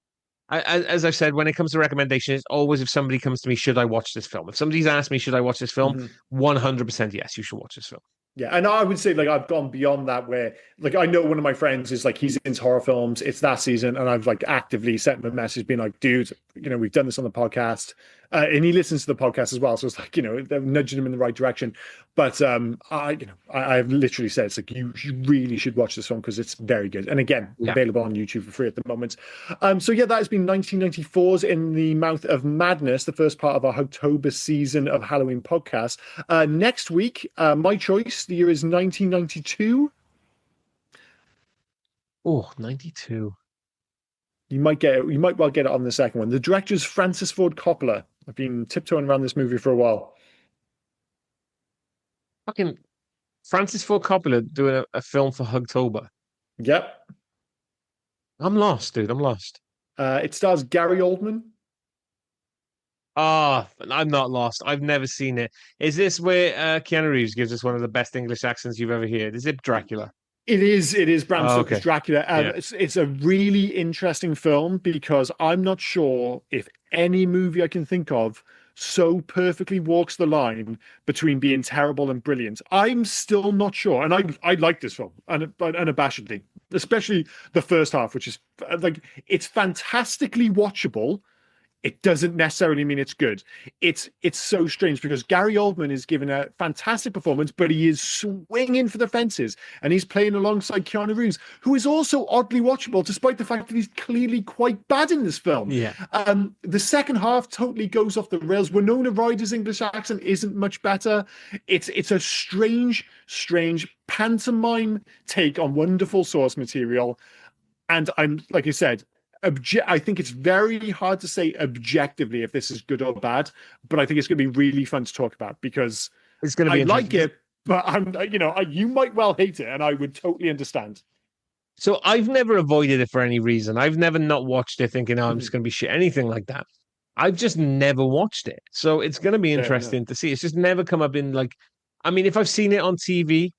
as I've said, when it comes to recommendations, it's always if somebody comes to me, should I watch this film? If somebody's asked me, should I watch this film? Mhm. 100% yes, you should watch this film. Yeah, and I would say like I've gone beyond that where like I know one of my friends is like he's into horror films. It's that season, and I've like actively sent him a message being like, dude, you know, we've done this on the podcast. And he listens to the podcast as well. So it's like, you know, they're nudging him in the right direction. But I've literally said it's like you really should watch this film because it's very good. And again, Yeah. available on YouTube for free at the moment. So yeah, that has been 1994's In the Mouth of Madness, the first part of our October season of Halloween podcast. Next week, my choice, the year is 1992. Oh, 92. You might get it. You might well get it on the second one. The director's Francis Ford Coppola. I've been tiptoeing around this movie for a while. Fucking Francis Ford Coppola doing a film for Hugtober. Yep. I'm lost, dude. I'm lost. It stars Gary Oldman. Oh, I'm not lost. I've never seen it. Is this where Keanu Reeves gives us one of the best English accents you've ever heard? Is it Dracula? It is Bram Oh, Stoker's okay. Dracula. Yeah. It's a really interesting film because I'm not sure if any movie I can think of so perfectly walks the line between being terrible and brilliant. I'm still not sure, and I like this film unabashedly, especially the first half, which is like it's fantastically watchable. It doesn't necessarily mean it's good. It's so strange because Gary Oldman is giving a fantastic performance, but he is swinging for the fences, and he's playing alongside Keanu Reeves, who is also oddly watchable, despite the fact that he's clearly quite bad in this film. Yeah. The second half totally goes off the rails. Winona Ryder's English accent isn't much better. It's a strange pantomime take on wonderful source material, and I'm like I said, I think it's very hard to say objectively if this is good or bad, but I think it's going to be really fun to talk about because It's going to I be like interesting. it, but you might well hate it, and I would totally understand. So I've never avoided it for any reason. I've never not watched it thinking, oh, I'm just Mhm. going to be shit, anything like that. I've just never watched it. So it's going to be Yeah, no. interesting to see. It's just never come up in like, I mean, if I've seen it on TV,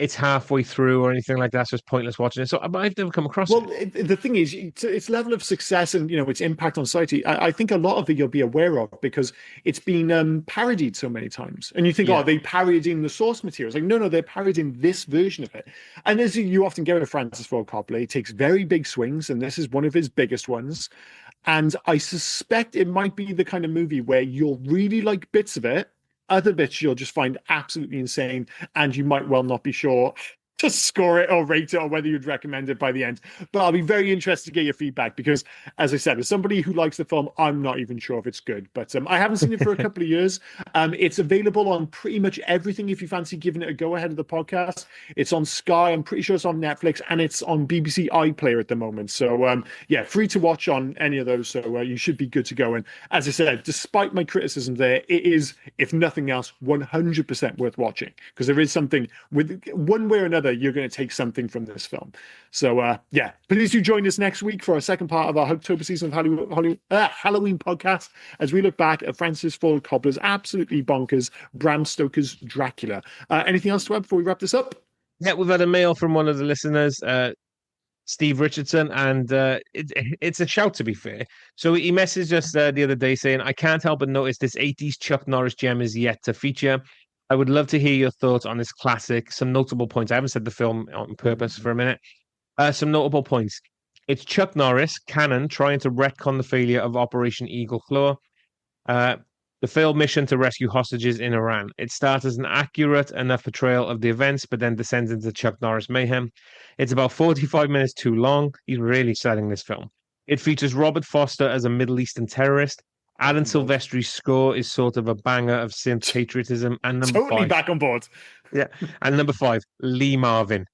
it's halfway through or anything like that. So it's pointless watching it. So I've never come across it. Well, the thing is, its level of success and its impact on society. I think a lot of it you'll be aware of because it's been parodied so many times, and you think, oh, Yeah. they parodying the source material. It's like, no, they're parodying this version of it. And as you often get with Francis Ford Coppola, he takes very big swings, and this is one of his biggest ones. And I suspect it might be the kind of movie where you'll really like bits of it. Other bits you'll just find absolutely insane, and you might well not be sure to score it or rate it or whether you'd recommend it by the end. But I'll be very interested to get your feedback because, as I said, as somebody who likes the film, I'm not even sure if it's good. But I haven't seen it for a couple of years. It's available on pretty much everything if you fancy giving it a go ahead of the podcast. It's on Sky. I'm pretty sure it's on Netflix and it's on BBC iPlayer at the moment. So, yeah, free to watch on any of those. So you should be good to go. And as I said, despite my criticism there, it is, if nothing else, 100% worth watching because there is something with one way or another you're going to take something from this film. So yeah, please do join us next week for our second part of our October season of Halloween podcast as we look back at Francis Ford Coppola's absolutely bonkers Bram Stoker's Dracula. Anything else to add before we wrap this up? Yeah, we've had a mail from one of the listeners, Steve Richardson, and it's a shout, to be fair. So he messaged us the other day saying, I can't help but notice this 80s Chuck Norris gem is yet to feature. I would love to hear your thoughts on this classic. Some notable points. I haven't said the film on purpose for a minute. Some notable points. It's Chuck Norris, canon, trying to retcon the failure of Operation Eagle Claw. Uh, the failed mission to rescue hostages in Iran. It starts as an accurate enough portrayal of the events, but then descends into Chuck Norris mayhem. It's about 45 minutes too long. He's really selling this film. It features Robert Foster as a Middle Eastern terrorist. Back Alan on board. Silvestri's score is sort of a banger of synth patriotism. And number Totally five, back on board. yeah, and number five, Lee Marvin.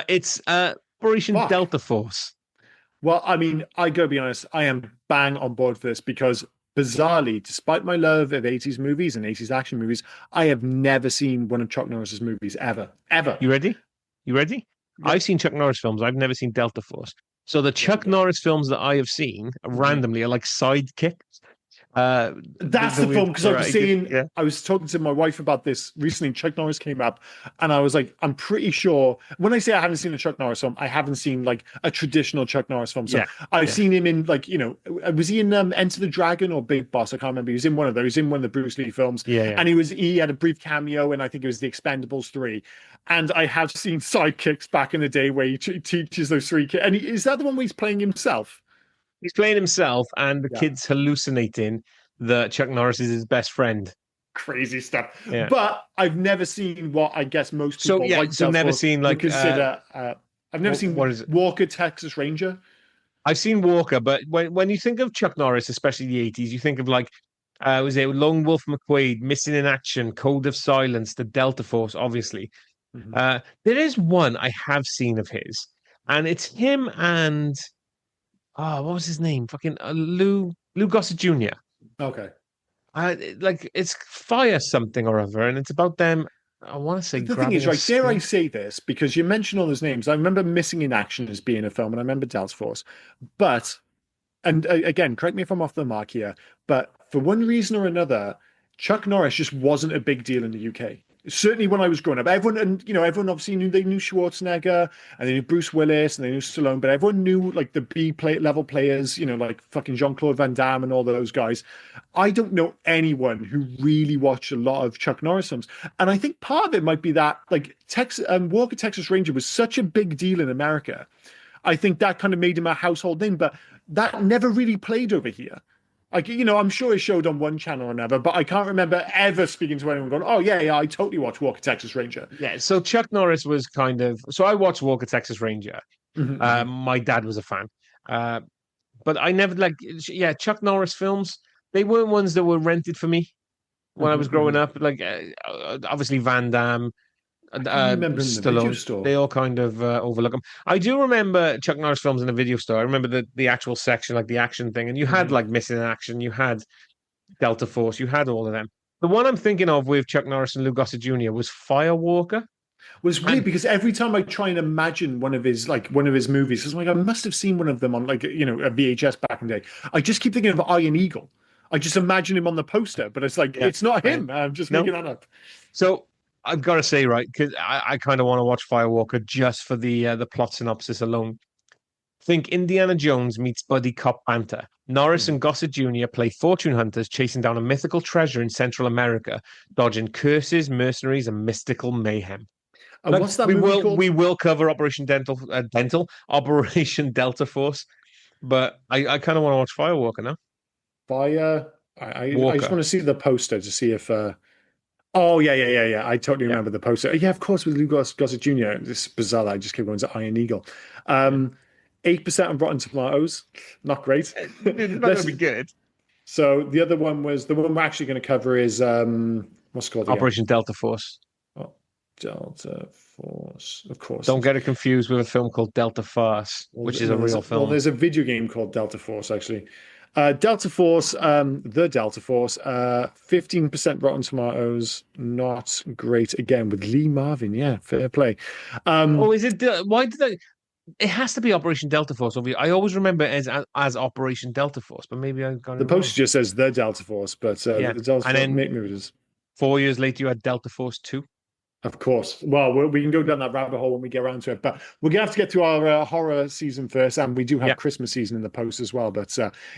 It's Operation Fuck. Delta Force. Well, I mean, I gotta be honest, I am bang on board for this because bizarrely, despite my love of 80s movies and 80s action movies, I have never seen one of Chuck Norris's movies ever. Ever. You ready? You ready? Yeah. I've seen Chuck Norris films. I've never seen Delta Force. So the Chuck Yeah. Norris films that I have seen randomly are like sidekicks. That's the film because I was saying yeah. I was talking to my wife about this recently. Chuck Norris came up, and I was like, I'm pretty sure when I say I haven't seen a Chuck Norris film, I haven't seen like a traditional Chuck Norris film. So Yeah, I've yeah. seen him in like was he in Enter the Dragon or Big Boss? I can't remember. He was in one of those. In one of the Bruce Lee films. Yeah. And he had a brief cameo, and I think it was The Expendables 3. And I have seen Sidekicks back in the day where he teaches those three kids. And is that the one where he's playing himself? He's playing himself, and the Yeah. kid's hallucinating that Chuck Norris is his best friend. Crazy stuff. Yeah. But I've never seen what I guess most people So never seen like consider. I've never seen what is it? Walker Texas Ranger. I've seen Walker, but when you think of Chuck Norris, especially the 80s, you think of like was it Lone Wolf McQuade, Missing in Action, Code of Silence, the Delta Force, obviously. Mm-hmm. There is one I have seen of his, and it's him and what was his name? Fucking Lou Gossett Jr. Okay. Like it's Fire something or other, and it's about them. I want to say The thing is, grabbing a right, dare I skin. say this, because you mentioned all those names. I remember Missing in Action as being a film, and I remember Delta Force. But, and again, correct me if I'm off the mark here, but for one reason or another, Chuck Norris just wasn't a big deal in the UK. Certainly when I was growing up, everyone obviously knew Schwarzenegger and they knew Bruce Willis and they knew Stallone, but everyone knew like the level players, like fucking Jean-Claude Van Damme and all those guys. I don't know anyone who really watched a lot of Chuck Norris films, and I think part of it might be that like Walker Texas Ranger was such a big deal in America. I think that kind of made him a household name, but that never really played over here. Like, I'm sure it showed on one channel or another, but I can't remember ever speaking to anyone going, oh, yeah, I totally watched Walker, Texas Ranger. Yeah, so Chuck Norris was so I watched Walker, Texas Ranger. Mm-hmm. My dad was a fan. But I never, Chuck Norris films, they weren't ones that were rented for me when I was growing up. Like, obviously Van Damme, I remember in the video store. They all kind of overlook them. I do remember Chuck Norris films in the video store. I remember the actual section, like the action thing, and you had like Missing in Action, you had Delta Force, you had all of them. The one I'm thinking of with Chuck Norris and Lou Gossett Jr. was Firewalker. Was weird because every time I try and imagine one of his movies, it's like I must have seen one of them on a VHS back in the day. I just keep thinking of Iron Eagle. I just imagine him on the poster, but it's like it's not him. I'm just making that up. So I've got to say, right, because I kind of want to watch Firewalker just for the plot synopsis alone. Think Indiana Jones meets buddy cop banter. Norris and Gossett Jr. play fortune hunters chasing down a mythical treasure in Central America, dodging curses, mercenaries, and mystical mayhem. What's that movie called? We will cover Operation Operation Delta Force, but I kind of want to watch Firewalker now. I just want to see the poster to see if. Oh, yeah. I totally remember the poster. Yeah, of course, with Lou Gossett Jr. This is bizarre that I just kept going to Iron Eagle. 8% on Rotten Tomatoes. Not great. It's not going to be good. So the other one was, the one we're actually going to cover is, what's it called again? Operation Delta Force. Oh, Delta Force, of course. Don't get it confused with a film called Delta Farce, which is a real film. Well, there's a video game called Delta Force, actually. Delta Force, the Delta Force, 15% Rotten Tomatoes, not great again with Lee Marvin. Yeah, fair play. Is it? Why did they? It has to be Operation Delta Force. I always remember it as Operation Delta Force, but maybe I got it. The poster just says the Delta Force, but the Delta Force, maybe it is. 4 years later, you had Delta Force 2. Of course. Well, we can go down that rabbit hole when we get around to it. But we're going to have to get to our horror season first. And we do have Christmas season in the post as well. But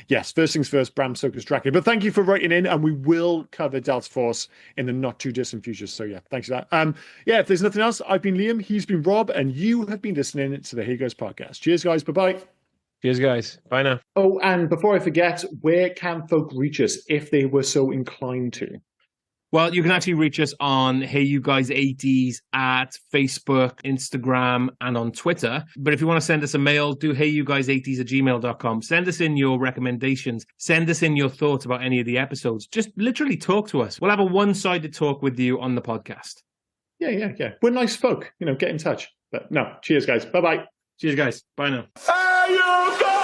yes, first things first, Bram Stoker's Dracula. But thank you for writing in. And we will cover Delta Force in the not too distant future. So yeah, thanks for that. If there's nothing else, I've been Liam. He's been Rob. And you have been listening to the Here Goes podcast. Cheers, guys. Bye-bye. Cheers, guys. Bye now. Oh, and before I forget, where can folk reach us if they were so inclined to? Well, you can actually reach us on Hey You Guys 80s at Facebook, Instagram, and on Twitter. But if you want to send us a mail, do heyyouguys80s@gmail.com. Send us in your recommendations. Send us in your thoughts about any of the episodes. Just literally talk to us. We'll have a one-sided talk with you on the podcast. Yeah. We're nice folk. Get in touch. But no, cheers, guys. Bye-bye. Cheers, guys. Bye now. Hey, you guys!